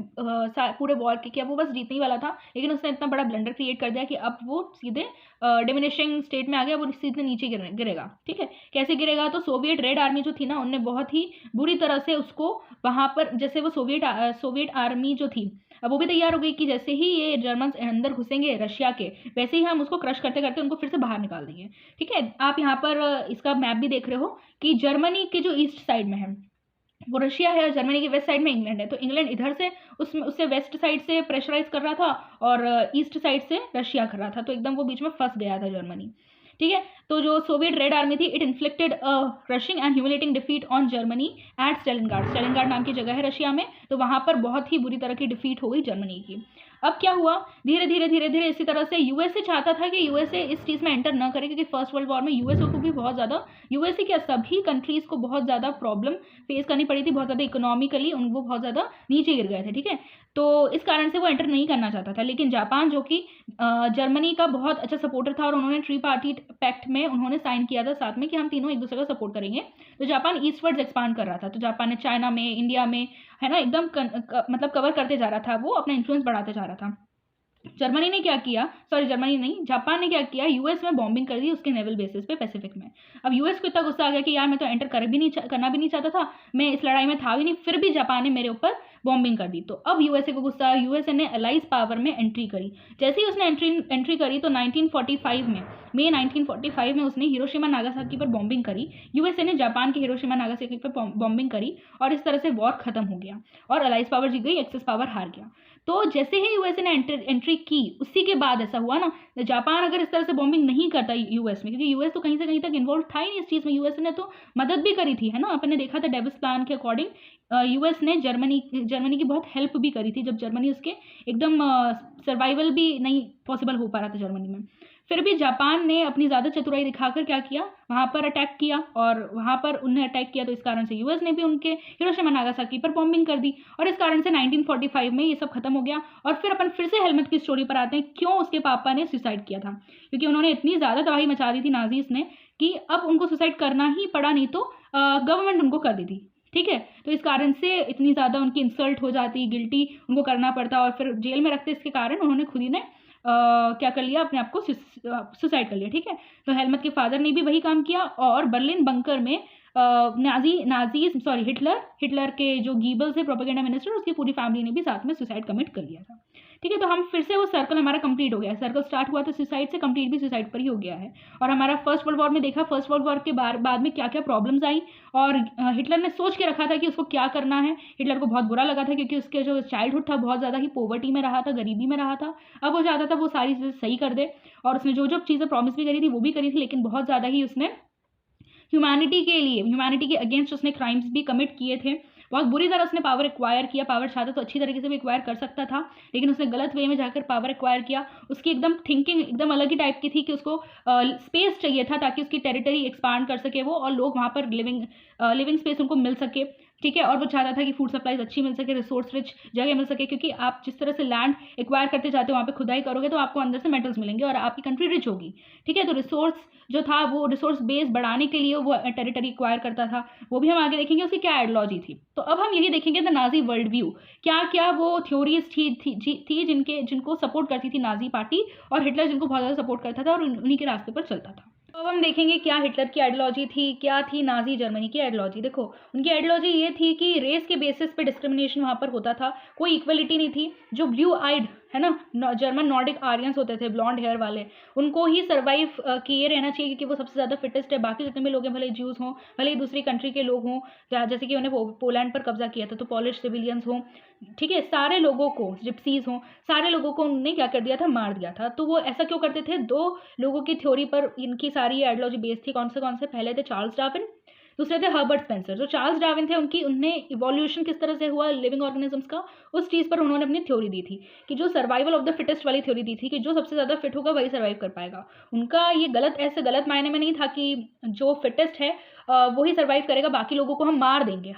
पूरे वॉर के, क्या वो बस जीतने ही वाला था। लेकिन उसने इतना बड़ा ब्लंडर क्रिएट कर दिया कि अब वो सीधे डिमिनिशिंग स्टेट में आ गया, वो सीधे नीचे गिरेगा। ठीक है, कैसे गिरेगा, तो सोवियत रेड आर्मी जो थी ना, उनने बहुत ही बुरी तरह से उसको वहाँ पर, जैसे वो सोवियत आर्मी जो थी, अब वो भी तैयार हो गई कि जैसे ही ये जर्मन्स अंदर घुसेंगे रशिया के, वैसे ही हम उसको क्रश करते करते उनको फिर से बाहर निकाल देंगे। ठीक है, आप यहाँ पर इसका मैप भी देख रहे हो कि जर्मनी के जो ईस्ट साइड में है वो रशिया है, और जर्मनी के वेस्ट साइड में इंग्लैंड है। तो इंग्लैंड इधर से उससे वेस्ट साइड से प्रेशराइज कर रहा था और ईस्ट साइड से रशिया कर रहा था। तो एकदम वो बीच में फंस गया था जर्मनी। ठीक है, तो जो सोवियत रेड आर्मी थी, it inflicted crushing and humiliating defeat on Germany at Stalingrad नाम की जगह है रशिया में। तो वहाँ पर बहुत ही बुरी तरह की डिफीट हो गई जर्मनी की। अब क्या हुआ, धीरे धीरे इसी तरह से यूएसए चाहता था कि यूएसए इस चीज़ में एंटर न करे, क्योंकि फर्स्ट वर्ल्ड वॉर में यूएसए को भी बहुत ज़्यादा, यूएसए क्या सभी कंट्रीज़ को बहुत ज़्यादा प्रॉब्लम फेस करनी पड़ी थी, बहुत ज़्यादा इकोनॉमिकली वो बहुत ज़्यादा नीचे गिर गए थे। ठीक है, तो इस कारण से वो एंटर नहीं करना चाहता था। लेकिन जापान, जो कि जर्मनी का बहुत अच्छा सपोर्टर था, और उन्होंने 3 पार्टी पैक्ट में उन्होंने साइन किया था साथ में कि हम तीनों एक दूसरे का सपोर्ट करेंगे। तो जापान ईस्टवर्ड्स एक्सपांड कर रहा था। तो जापान ने चाइना में, इंडिया में, है ना, एकदम मतलब कवर करते जा रहा था, वो अपना इन्फ्लुएंस बढ़ाते जा रहा था। जर्मनी ने क्या किया, सॉरी जर्मनी नहीं, जापान ने क्या किया, यूएस में बॉम्बिंग कर दी उसके नेवल बेसिस पे पैसिफिक में। अब यूएस को इतना गुस्सा आ गया कि यार मैं तो एंटर करना भी नहीं चाहता था, मैं इस लड़ाई में था भी नहीं, फिर भी जापान ने मेरे ऊपर बॉम्बिंग कर दी। तो अब यूएसए को गुस्सा आया, यूएसए ने अलाइज पावर में एंट्री करी। जैसे ही उसने एंट्री करी तो 1945 में, मई 1945 में उसने हिरोशिमा नागासाकी पर बॉम्बिंग करी। यूएसए ने जापान के हिरोशिमा नागासाकी पर बॉम्बिंग करी और इस तरह से वॉर खत्म हो गया और अलाइज पावर जीत गई, एक्सेस पावर हार गया। तो जैसे ही यूएसए ने एंट्री की उसी के बाद ऐसा हुआ ना, जापान अगर इस तरह से बॉम्बिंग नहीं करता यूएस में, क्योंकि यूएस तो कहीं से कहीं तक इन्वॉल्व था ही नहीं इस चीज़ में, यूएस ने तो मदद भी करी थी, है ना, अपन ने देखा था डेविस प्लान के अकॉर्डिंग यूएस ने जर्मनी की बहुत हेल्प भी करी थी, जब जर्मनी उसके एकदम सर्वाइवल भी नहीं पॉसिबल हो पा रहा था जर्मनी में। फिर भी जापान ने अपनी ज़्यादा चतुराई दिखाकर क्या किया, वहाँ पर अटैक किया, और वहाँ पर उन्हें अटैक किया तो इस कारण से यूएस ने भी उनके हिरोशिमा नागासाकी पर बॉम्बिंग कर दी, और इस कारण से 1945 में ये सब खत्म हो गया। और फिर से हेलमट की स्टोरी पर आते हैं, क्यों उसके पापा ने सुसाइड किया था, क्योंकि उन्होंने इतनी ज़्यादा तबाही मचा दी थी नाजीज ने कि अब उनको सुसाइड करना ही पड़ा, नहीं तो गवर्नमेंट उनको कर दी थी, ठीक है। तो इस कारण से इतनी ज़्यादा उनकी इंसल्ट हो जाती, गिल्टी उनको करना पड़ता, और फिर जेल में रखते, इसके कारण उन्होंने खुद ही ने क्या कर लिया, अपने आप को सुसाइड कर लिया, ठीक है। तो हेलमट के फादर ने भी वही काम किया, और बर्लिन बंकर में हिटलर के जो गीबल्स है प्रोपेगेंडा मिनिस्टर, उसकी पूरी फैमिली ने भी साथ में सुसाइड कमिट कर लिया था, ठीक है। तो हम फिर से वो सर्कल हमारा कंप्लीट हो गया, सर्कल स्टार्ट हुआ तो सुसाइड से, कंप्लीट भी सुसाइड पर ही हो गया है। और हमारा फर्स्ट वर्ल्ड वॉर में देखा, फर्स्ट वर्ल्ड वॉर के बाद में क्या क्या प्रॉब्लम्स आई, और हिटलर ने सोच के रखा था कि उसको क्या करना है। हिटलर को बहुत बुरा लगा था, क्योंकि उसके जो चाइल्डहुड था बहुत ज़्यादा ही पॉवर्टी में रहा था, गरीबी में रहा था। अब वो चाहता था वो सारी चीज़ें सही कर दे, और उसने जो जो चीज़ें प्रॉमिस भी करी थी वो भी करी थी, लेकिन बहुत ज़्यादा ही उसने ह्यूमैनिटी के अगेंस्ट उसने क्राइम्स भी कमिट किए थे। बहुत बुरी तरह उसने पावर एक्वायर किया, पावर चाहता तो अच्छी तरीके से भी एक्वायर कर सकता था, लेकिन उसने गलत वे में जाकर पावर एक्वायर किया। उसकी एकदम थिंकिंग एकदम अलग ही टाइप की थी, कि उसको स्पेस चाहिए था ताकि उसकी टेरिटरी एक्सपांड कर सके वो, और लोग वहाँ पर लिविंग स्पेस उनको मिल सके, ठीक है। और वो चाहता था कि फूड सप्लाईज अच्छी मिल सके, रिसोर्स रिच जगह मिल सके, क्योंकि आप जिस तरह से लैंड एक्वायर करते जाते हो वहाँ पे खुदाई करोगे तो आपको अंदर से मेटल्स मिलेंगे और आपकी कंट्री रिच होगी, ठीक है। तो रिसोर्स जो था वो रिसोर्स बेस बढ़ाने के लिए वो टेरिटरी एक्वायर करता था, वो भी हम आगे देखेंगे उसकी क्या आइडियोलॉजी थी। तो अब हम यही देखेंगे द नाजी वर्ल्ड व्यू, क्या क्या वो थ्योरीज थी जिनको सपोर्ट करती थी नाजी पार्टी, और हिटलर जिनको बहुत ज़्यादा सपोर्ट करता था और उन्हीं के रास्ते पर चलता था। तो अब हम देखेंगे क्या हिटलर की आइडियोलॉजी थी, क्या थी नाजी जर्मनी की आइडियोलॉजी। देखो उनकी आइडियोलॉजी ये थी कि रेस के बेसिस पे डिस्क्रिमिनेशन वहाँ पर होता था, कोई इक्वलिटी नहीं थी। जो ब्लू आइड है ना, जर्मन नॉर्डिक आर्यंस होते थे ब्लॉन्ड हेयर वाले, उनको ही सर्वाइव किए रहना चाहिए, क्योंकि वो सबसे ज़्यादा फिटेस्ट है। बाकी जितने भी लोग हैं, भले ज्यूज़ हों, भले ही दूसरी कंट्री के लोग हों, जैसे कि उन्हें पोलैंड पर कब्जा किया था, तो पॉलिश सिविलियंस हों, ठीक है, सारे लोगों को, जिप्सीज हों, सारे लोगों को उन्होंने क्या कर दिया था, मार दिया था। तो वो ऐसा क्यों करते थे, दो लोगों की थ्योरी पर इनकी सारी आइडियोलॉजी बेस्ड थी। कौन से पहले थे चार्ल्स डार्विन, दूसरे थे हर्बर्ट स्पेंसर। जो चार्ल्स डार्विन थे उनने इवोल्यूशन किस तरह से हुआ लिविंग ऑर्गेनिजम्स का, उस चीज़ पर उन्होंने अपनी थ्योरी दी थी, कि जो सर्वाइवल ऑफ द फिटेस्ट वाली थ्योरी दी थी, कि जो सबसे ज़्यादा फिट होगा वही सर्वाइव कर पाएगा। उनका ये गलत मायने में नहीं था कि जो फिटेस्ट है वही सर्वाइव करेगा, बाकी लोगों को हम मार देंगे,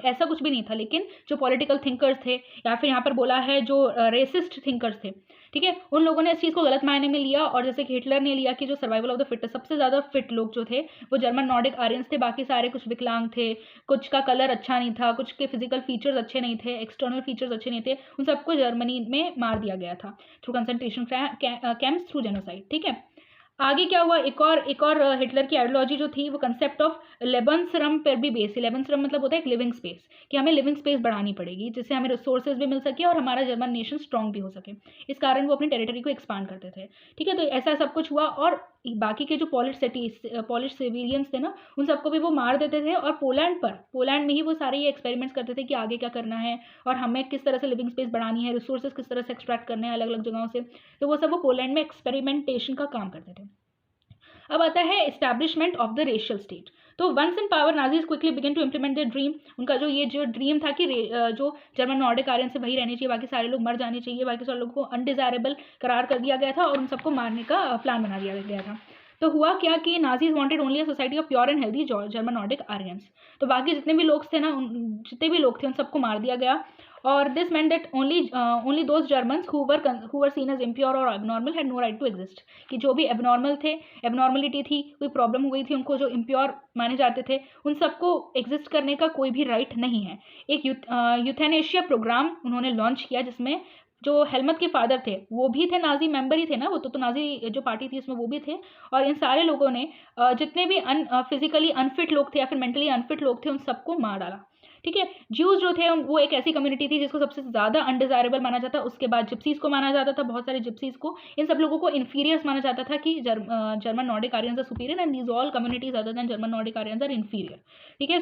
ऐसा कुछ भी नहीं था। लेकिन जो पॉलिटिकल थिंकर्स थे, या फिर यहाँ पर बोला है जो रेसिस्ट थिंकर्स थे, ठीक है, उन लोगों ने इस चीज़ को गलत मायने में लिया। और जैसे कि हिटलर ने लिया कि जो सर्वाइवल ऑफ द फिटेस्ट, सबसे ज़्यादा फिट लोग जो थे वो जर्मन नॉर्डिक आर्यंस थे, बाकी सारे कुछ विकलांग थे, कुछ का कलर अच्छा नहीं था, कुछ के फिजिकल फीचर्स अच्छे नहीं थे, एक्सटर्नल फीचर्स अच्छे नहीं थे, उन सबको जर्मनी में मार दिया गया था through concentration camps, through genocide, ठीक है। आगे क्या हुआ, एक और हिटलर की आइडियोलॉजी जो थी वो कंसेप्ट ऑफ लेबनसरम पर भी बेस है। लेबनसरम मतलब होता है एक लिविंग स्पेस, कि हमें लिविंग स्पेस बढ़ानी पड़ेगी जिससे हमें रिसोर्सेज भी मिल सके और हमारा जर्मन नेशन स्ट्रॉन्ग भी हो सके। इस कारण वो अपनी टेरिटरी को एक्सपांड करते थे, ठीक है। तो ऐसा सब कुछ हुआ, और बाकी के जो पॉलिश सिविलियंस थे ना, उन सबको भी वो मार देते थे। और पोलैंड में ही वो सारे ये एक्सपेरिमेंट्स करते थे कि आगे क्या करना है और हमें किस तरह से लिविंग स्पेस बढ़ानी है, रिसोर्सेज किस तरह से एक्सट्रैक्ट करने हैं अलग अलग जगहों से। तो वो सब वो पोलैंड में एक्सपेरिमेंटेशन का काम करते थे। अब आता है establishment of the racial state. तो once in power Nazis quickly begin to implement the dream. उनका जो ड्रीम था कि जो जर्मन नॉर्डिक आर्यन से वही रहनी चाहिए, बाकी सारे लोग मर जाने चाहिए, बाकी सारे लोगों को अनडिजायरेबल करार कर दिया गया था और उन सबको मारने का प्लान बना दिया गया था। तो हुआ क्या कि Nazis wanted only a society of pure and healthy German Nordic Aryans. तो बाकी जितने भी लोग थे ना, जितने भी लोग थे उन सबको मार दिया गया। और this meant that only those Germans who were seen as impure or abnormal had no right to exist। कि जो भी एबनॉर्मल थे, एबनॉर्मलिटी थी, कोई प्रॉब्लम हो गई थी उनको, जो इम्प्योर माने जाते थे, उन सबको एग्जिस्ट करने का कोई भी राइट नहीं है। एक यूथेनेशिया प्रोग्राम उन्होंने लॉन्च किया, जिसमें जो हेलमत के फादर थे वो भी थे, नाजी मेंबर ही थे ना वो, तो नाजी जो पार्टी थी उसमें वो भी थे। और इन सारे लोगों ने जितने भी फिजिकली अनफिट लोग थे या फिर मेंटली अनफिट लोग थे उन सबको मार डाला। ठीक है, ज्यूज जो थे वो एक ऐसी कम्युनिटी थी जिसको सबसे ज़्यादा अनडिजायरेबल माना जाता। उसके बाद जिप्सीज को माना जाता था, बहुत सारे जिप्सीज को, इन सब लोगों को इन्फीरियर्स माना जाता था कि German Nordic Aryans are superior and these all communities other than German Nordic Aryans are inferior. ठीक है,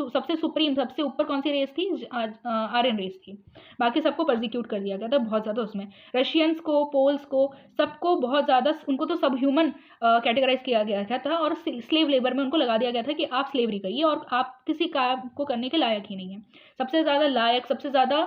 सबसे सुप्रीम, सबसे ऊपर कौन सी रेस थी? आर्यन रेस थी। बाकी सबको परसिक्यूट कर दिया गया था बहुत ज़्यादा। उसमें रशियंस को, पोल्स को, सबको बहुत ज़्यादा, उनको तो सब ह्यूमन कैटेगराइज किया गया था और स्लेव लेबर में उनको लगा दिया गया था कि आप स्लेवरी करिए और आप किसी काम को करने के लायक ही नहीं है। सबसे ज़्यादा लायक, सबसे ज़्यादा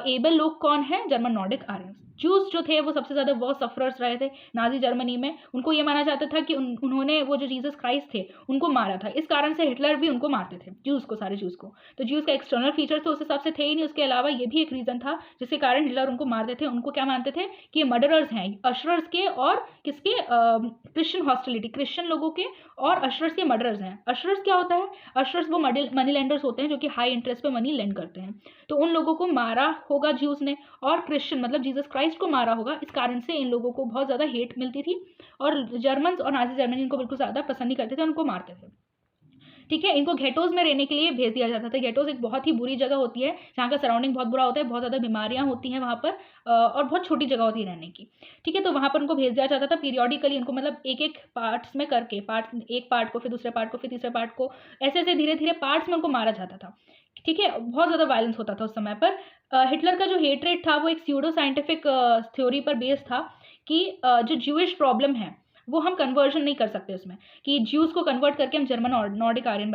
एबल लोग कौन है? German Nordic Aryans. ज्यूज जो थे वो सबसे ज़्यादा वो सफरर्स रहे थे नाजी जर्मनी में। उनको ये माना जाता था कि उन्होंने वो जो जीसस क्राइस्ट थे उनको मारा था, इस कारण से हिटलर भी उनको मारते थे, ज्यूज को, सारे ज्यूज को। तो ज्यूज का एक्सटर्नल फीचर्स तो उस हिसाब से थे ही नहीं, उसके अलावा ये भी एक रीज़न था जिसके कारण हिटलर उनको मारते थे। उनको क्या मानते थे कि ये मर्डरर्स हैं, अशरर्स के और किसके? क्रिश्चियन हॉस्टिलिटी, क्रिश्चियन लोगों के और अशरर्स के मर्डरर्स हैं। अशरर्स क्या होता है? अशरर्स वो मनी लेंडर्स होते हैं जो कि हाई इंटरेस्ट पे मनी लेंड करते हैं। तो उन लोगों को मारा होगा ज्यूज ने, और क्रिश्चियन मतलब जीसस क्राइस्ट को मारा होगा। इस कारण से इन लोगों को बहुत ज़्यादा हेट मिलती थी और जर्मन्स और नाजी जर्मनी इनको बिल्कुल ज़्यादा पसंद नहीं करते थे, उनको मारते थे। ठीक है, इनको घेटोज में रहने के लिए भेज दिया जाता था। घेटोज एक बहुत ही बुरी जगह होती है जहाँ का सराउंडिंग बहुत बुरा होता है, बहुत ज़्यादा बीमारियाँ होती हैं वहाँ पर और बहुत छोटी जगह होती है रहने की। ठीक है, तो वहाँ पर उनको भेज दिया जाता था पीरियडिकली, इनको मतलब एक एक पार्ट्स में करके, एक पार्ट को, फिर दूसरे पार्ट को, फिर तीसरे पार्ट को, ऐसे ऐसे धीरे धीरे पार्ट्स में उनको मारा जाता था। ठीक है, बहुत ज़्यादा वायलेंस होता था उस समय पर। हिटलर का जो हेटरेट था वो एक स्यूडो साइंटिफिक थ्योरी पर बेस्ड था कि जो ज्यूइश प्रॉब्लम है वो हम कन्वर्जन नहीं कर सकते उसमें, कि ज्यूज को कन्वर्ट करके हम जर्मन और नॉर्डिक आर्यन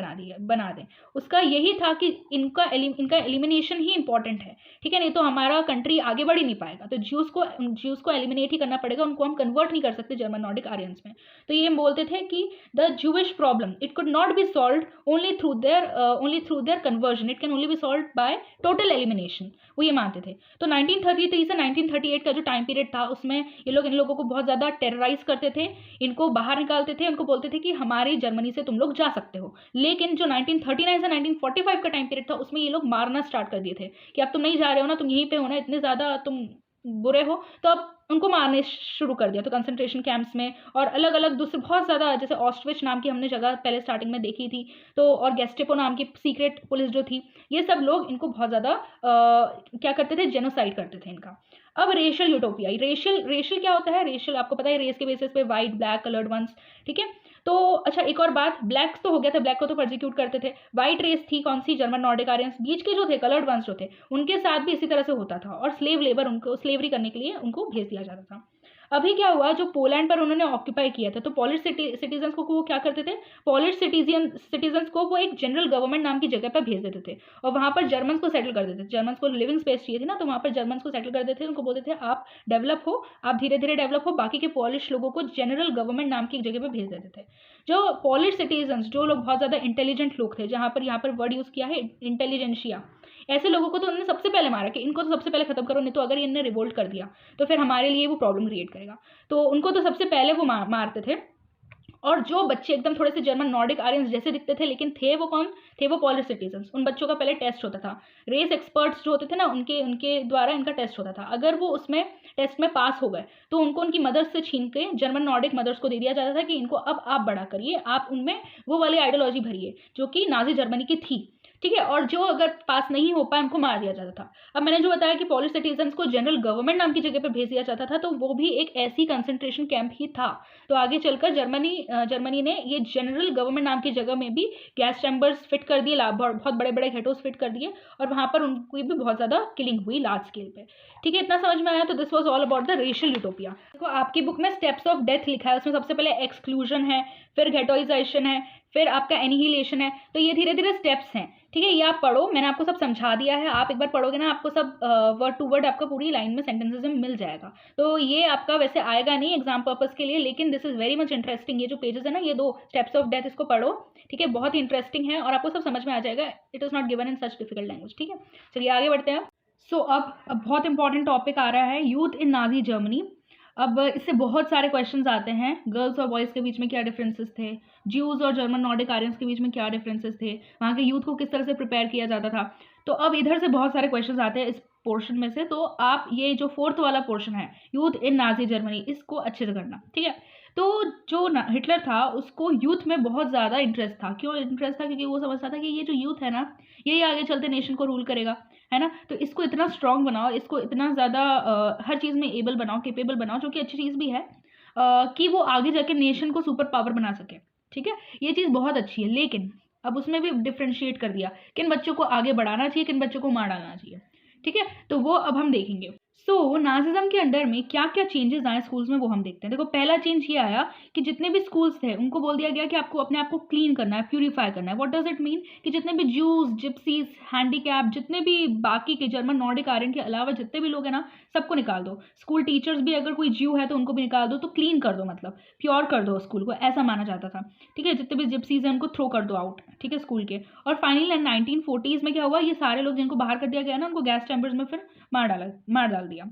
बना दें। उसका यही था कि इनका एलिमिनेशन ही इंपॉर्टेंट है। ठीक है, नहीं तो हमारा कंट्री आगे बढ़ ही नहीं पाएगा। तो ज्यूज को एलिमिनेट ही करना पड़ेगा, उनको हम कन्वर्ट नहीं कर सकते जर्मन नॉर्डिक आर्यंस में। तो ये बोलते थे कि the Jewish problem it could not be solve only through their conversion, it can only be solve by total elimination, वो ये मानते थे। तो 1933 से 1938 का जो टाइम पीरियड था उसमें ये लोग इन लोगों को बहुत ज़्यादा टेरराइज करते थे, इनको बाहर निकालते थे, उनको बोलते थे कि हमारी जर्मनी से तुम लोग जा सकते हो। लेकिन जो 1939 से 1945 का टाइम पीरियड था उसमें ये लोग मारना स्टार्ट कर दिए थे कि अब तुम नहीं जा रहे हो ना, तुम यहीं पे हो ना, इतने ज़्यादा तुम बुरे हो, तो अब उनको मारने शुरू कर दिया। तो कंसंट्रेशन कैंप्स में और अलग अलग दूसरे बहुत ज़्यादा, जैसे ऑस्ट्रिच नाम की हमने जगह पहले स्टार्टिंग में देखी थी, तो और गेस्टेपो नाम की सीक्रेट पुलिस जो थी, ये सब लोग इनको बहुत ज़्यादा क्या करते थे? जेनोसाइड करते थे इनका। अब रेशियल यूटोपिया, रेशियल क्या होता है? रेशियल आपको पता है, रेस के बेसिस पे वाइट, ब्लैक, कलर्ड वंस। ठीक है, तो अच्छा एक और बात, ब्लैक्स तो हो गया था, ब्लैक को तो परसिक्यूट करते थे। वाइट रेस थी कौन सी? German Nordic Aryans. बीच के जो थे कलर्ड वंस जो थे उनके साथ भी इसी तरह से होता था और स्लेव लेबर, उनको स्लेवरी करने के लिए उनको भेज दिया जाता था। अभी क्या हुआ, जो पोलैंड पर उन्होंने ऑक्यूपाई किया था, तो पॉलिश सिटीजन्स को वो क्या करते थे? पॉलिश सिटीजन्स को वो एक जनरल गवर्नमेंट नाम की जगह पर भेज देते थे और वहाँ पर जर्मन्स को सेटल कर देते थे। जर्मन्स को लिविंग स्पेस चाहिए थी ना, तो वहाँ पर जर्मन्स को सेटल कर देते थे। उनको बोलते थे आप डेवलप हो, आप धीरे धीरे डेवलप हो, बाकी के पॉलिश लोगों को जनरल गवर्नमेंट नाम की एक जगह पर भेज देते थे। जो पॉलिश सिटीजन्स, जो लोग बहुत ज़्यादा इंटेलिजेंट लोग थे, जहाँ पर यहाँ पर वर्ड यूज़ किया है इंटेलिजेंशिया, ऐसे लोगों को तो उन्होंने सबसे पहले मारा कि इनको तो सबसे पहले खत्म करो, नहीं तो अगर इन्होंने रिवोल्ट कर दिया तो फिर हमारे लिए वो प्रॉब्लम क्रिएट करेगा। तो उनको तो सबसे पहले वो मारते थे। और जो बच्चे एकदम थोड़े से जर्मन नॉर्डिक आर्यंस जैसे दिखते थे लेकिन थे वो कौन थे? वो पॉलिश सिटीजन्स। उन बच्चों का पहले टेस्ट होता था, रेस एक्सपर्ट्स जो होते थे ना, उनके द्वारा इनका टेस्ट होता था। अगर वो उसमें टेस्ट में पास हो गए तो उनको उनकी मदर्स से छीन के जर्मन नॉर्डिक मदर्स को दे दिया जाता था कि इनको अब आप बड़ा करिए, आप उनमें वो वाली आइडियोलॉजी भरिए जो कि नाजी जर्मनी की थी। ठीक है, और जो अगर पास नहीं हो पाए उनको मार दिया जाता था। अब मैंने जो बताया कि पॉलिश सिटीजन्स को जनरल गवर्नमेंट नाम की जगह पर भेज दिया जाता था, तो वो भी एक ऐसी कंसंट्रेशन कैंप ही था। तो आगे चलकर जर्मनी ने ये जनरल गवर्नमेंट नाम की जगह में भी गैस चैम्बर्स फिट कर दिए, बहुत बड़े बड़े घेटोस फिट कर दिए और वहाँ पर उनकी भी बहुत ज़्यादा किलिंग हुई लार्ज स्केल पे। ठीक है, इतना समझ में आया? तो this was all about the racial utopia. देखो आपकी बुक में स्टेप्स ऑफ डेथ लिखा है, उसमें सबसे पहले एक्सक्लूजन है, फिर घेटोइजेशन है, फिर आपका एनिहिलेशन है। तो ये धीरे धीरे स्टेप्स हैं। ठीक है, ये आप पढ़ो, मैंने आपको सब समझा दिया है। आप एक बार पढ़ोगे ना, आपको सब वर्ड टू वर्ड आपका पूरी लाइन में सेंटेंसेस में मिल जाएगा। तो ये आपका वैसे आएगा नहीं एग्जाम पर्पस के लिए, लेकिन this is very much interesting. ये जो पेजेस है ना, ये 2 स्टेप्स ऑफ डेथ, इसको पढ़ो। ठीक है, बहुत ही इंटरेस्टिंग है और आपको सब समझ में आ जाएगा। It is not given in such difficult language. ठीक है, चलिए आगे बढ़ते हैं। सो अब बहुत इंपॉर्टेंट टॉपिक आ रहा है, यूथ इन नाजी जर्मनी। अब इससे बहुत सारे क्वेश्चंस आते हैं। गर्ल्स और बॉयज़ के बीच में क्या डिफरेंसेस थे, ज्यूज़ और जर्मन नॉर्डिक आर्यंस के बीच में क्या डिफरेंसेस थे, वहाँ के यूथ को किस तरह से प्रिपेयर किया जाता था। तो अब इधर से बहुत सारे क्वेश्चंस आते हैं। पोर्शन में से, तो आप ये जो 4th वाला पोर्शन है यूथ इन नाजी जर्मनी, इसको अच्छे से करना, ठीक है। तो जो हिटलर था उसको यूथ में बहुत ज़्यादा इंटरेस्ट था। क्यों इंटरेस्ट था? क्योंकि वो समझता था कि ये जो यूथ है ना, यही आगे चलते नेशन को रूल करेगा, है ना। तो इसको इतना स्ट्रॉन्ग बनाओ, इसको इतना ज़्यादा हर चीज़ में एबल बनाओ, केपेबल बनाओ, जो कि अच्छी चीज़ भी है, कि वो आगे जाके नेशन को सुपर पावर बना सके, ठीक है। ये चीज़ बहुत अच्छी है, लेकिन अब उसमें भी डिफ्रेंशिएट कर दिया, किन बच्चों को आगे बढ़ाना चाहिए, किन बच्चों को मार डालना चाहिए, ठीक है। तो वो अब हम देखेंगे। सो नाजिज्म के अंडर में क्या क्या चेंजेस आए स्कूल्स में, वो हम देखते हैं। देखो, पहला चेंज ये आया कि जितने भी स्कूल्स थे उनको बोल दिया गया कि आपको अपने आप को क्लीन करना है, प्यूरीफाई करना है। What does it mean? कि जितने भी ज्यूज, जिप्सीज, हैंडीकैप, जितने भी बाकी के जर्मन नॉर्डिक आर्यन के अलावा जितने भी लोग हैं ना, सबको निकाल दो। स्कूल टीचर्स भी, अगर कोई ज्यू है तो उनको भी निकाल दो, तो क्लीन कर दो, मतलब प्योर कर दो स्कूल को, ऐसा माना जाता था, ठीक है। जितने भी जिप्सीज हैं उनको थ्रो कर दो आउट, ठीक है, स्कूल के। और फाइनली 1940s में क्या हुआ, ये सारे लोग जिनको बाहर कर दिया गया ना, उनको गैस चैम्बर्स में फिर मार डाल दिया,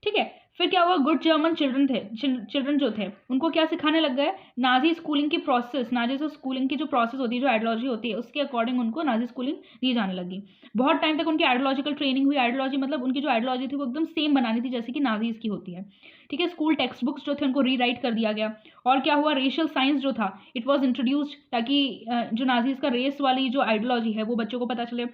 ठीक है। फिर क्या हुआ, गुड जर्मन चिल्ड्रन जो थे उनको क्या सिखाने लग गए, नाजी स्कूलिंग की प्रोसेस, नाजी स्कूलिंग की जो प्रोसेस होती है, जो आइडियोलॉजी होती है, उसके अकॉर्डिंग उनको नाजी स्कूलिंग दी जाने लगी। बहुत टाइम तक उनकी आइडियोलॉजिकल ट्रेनिंग हुई। आइडियोलॉजी मतलब उनकी जो आइडियोलॉजी थी वो एकदम सेम बनानी थी जैसे कि नाजीज की होती है, ठीक है। स्कूल टेक्स्ट बुक्स जो थे उनको रीराइट कर दिया गया। और क्या हुआ, रेशियल साइंस जो था इट वॉज इंट्रोड्यूस्ड, ताकि जो नाजीज का रेस वाली जो आइडियोलॉजी है वो बच्चों को पता चले।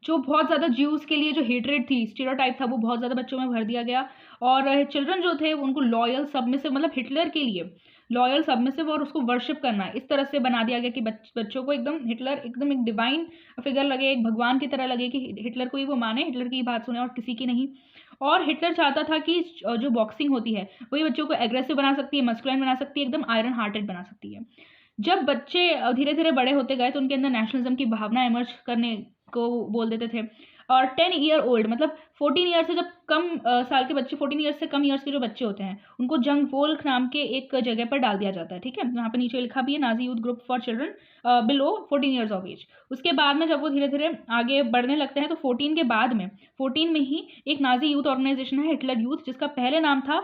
जो बहुत ज़्यादा ज्यूज़ के लिए जो हेट्रेड थी, स्टीरियोटाइप था, वो बहुत ज़्यादा बच्चों में भर दिया गया। और चिल्ड्रन जो थे उनको लॉयल सबमिसिव, मतलब हिटलर के लिए लॉयल सबमिसिव और उसको वर्शिप करना, इस तरह से बना दिया गया कि बच्चों को एकदम हिटलर एकदम एक डिवाइन फिगर लगे, एक भगवान की तरह लगे, कि हिटलर को ही वो माने, हिटलर की बात सुने और किसी की नहीं। और हिटलर चाहता था कि जो बॉक्सिंग होती है वही बच्चों को एग्रेसिव बना सकती है, मस्कुलाइन बना सकती है, एकदम आयरन हार्टेड बना सकती है। जब बच्चे धीरे धीरे बड़े होते गए तो उनके अंदर नेशनलिज्म की भावना इमर्ज करने को बोल देते थे। और 10 ईयर ओल्ड, मतलब 14 ईयर से जब कम साल के बच्चे, 14 ईयर्स से कम ईयर्स के जो बच्चे होते हैं, उनको जंग वोल्क नाम के एक जगह पर डाल दिया जाता है, ठीक है। यहाँ पे नीचे लिखा भी है, Nazi youth group for children below 14 years of age. उसके बाद में जब वो धीरे धीरे आगे बढ़ने लगते हैं तो 14 के बाद में 14 में ही एक नाजी यूथ ऑर्गेनाइजेशन है, हिटलर यूथ, जिसका पहले नाम था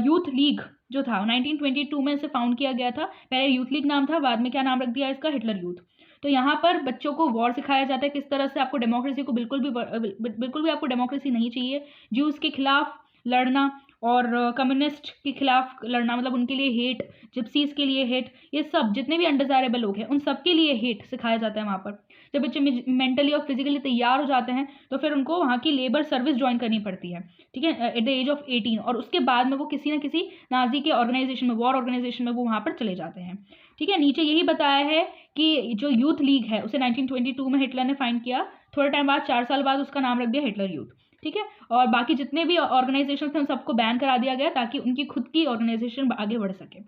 यूथ लीग, जो था 1922 में इसे फाउंड किया गया था। पहले यूथ लीग नाम था, बाद में क्या नाम रख दिया इसका, हिटलर यूथ। तो यहाँ पर बच्चों को वॉर सिखाया जाता है, किस तरह से आपको डेमोक्रेसी को बिल्कुल भी आपको डेमोक्रेसी नहीं चाहिए, ज्यूज़ के खिलाफ लड़ना और कम्युनिस्ट के खिलाफ लड़ना, मतलब उनके लिए हेट, जिप्सीज के लिए हेट, ये सब जितने भी अनडिजायरेबल लोग हैं उन सब के लिए हेट सिखाया जाता है वहाँ पर। जब बच्चे मेंटली और फिजिकली तैयार हो जाते हैं तो फिर उनको वहाँ की लेबर सर्विस ज्वाइन करनी पड़ती है, ठीक है, एट द एज ऑफ 18। और उसके बाद में वो किसी ना किसी नाजी के ऑर्गेनाइजेशन में, वॉर ऑर्गेनाइजेशन में वो वहाँ पर चले जाते हैं, ठीक है। नीचे यही बताया है कि जो यूथ लीग है उसे 1922 में हिटलर ने फाइंड किया। थोड़े टाइम बाद, 4 साल बाद, उसका नाम रख दिया हिटलर यूथ, ठीक है। और बाकी जितने भी ऑर्गेनाइजेशन थे उन सबको बैन करा दिया गया ताकि उनकी खुद की ऑर्गेनाइजेशन आगे बढ़ सके।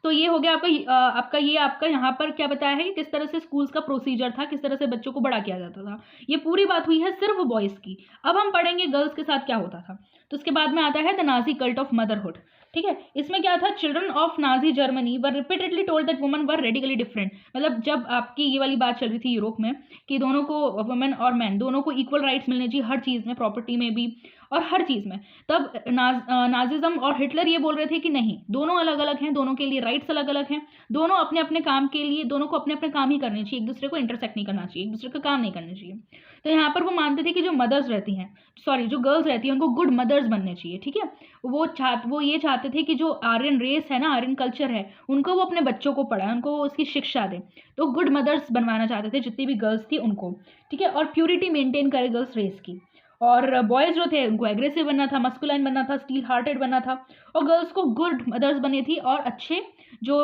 तो ये हो गया आपका यहाँ पर क्या बताया है कि किस तरह से स्कूल्स का प्रोसीजर था, किस तरह से बच्चों को बड़ा किया जाता था। ये पूरी बात हुई है सिर्फ बॉयज़ की। अब हम पढ़ेंगे गर्ल्स के साथ क्या होता था। तो उसके बाद में आता है the Nazi cult of motherhood, ठीक है। इसमें क्या था, children of Nazi Germany were repeatedly told that women were radically different. मतलब जब आपकी ये वाली बात चल रही थी यूरोप में कि दोनों को, वुमेन और मैन दोनों को इक्वल राइट्स मिलने चाहिए, हर चीज़ में, प्रॉपर्टी में भी और हर चीज़ में, तब नाजिज्म और हिटलर ये बोल रहे थे कि नहीं, दोनों अलग अलग हैं, दोनों के लिए राइट्स अलग अलग हैं, दोनों अपने अपने काम के लिए, दोनों को अपने अपने काम ही करने चाहिए, एक दूसरे को इंटरसेक्ट नहीं करना चाहिए, एक दूसरे का काम नहीं करना चाहिए। तो यहाँ पर वो मानते थे कि जो मदर्स रहती हैं, जो गर्ल्स रहती हैं, उनको गुड मदर्स बनने चाहिए, ठीक है। वो ये चाहते थे कि जो आर्यन रेस है ना, आर्यन कल्चर है, उनको वो अपने बच्चों को पढ़ाएं, उनको उसकी शिक्षा दें। तो गुड मदर्स बनवाना चाहते थे जितनी भी गर्ल्स थी उनको, ठीक है। और प्योरिटी मेंटेन करे गर्ल्स रेस की। और बॉयज़ जो थे उनको एग्रेसिव बनना था, मस्कुलाइन बनना था, स्टील हार्टेड बनना था। और गर्ल्स को गुड मदर्स बनी थी और अच्छे जो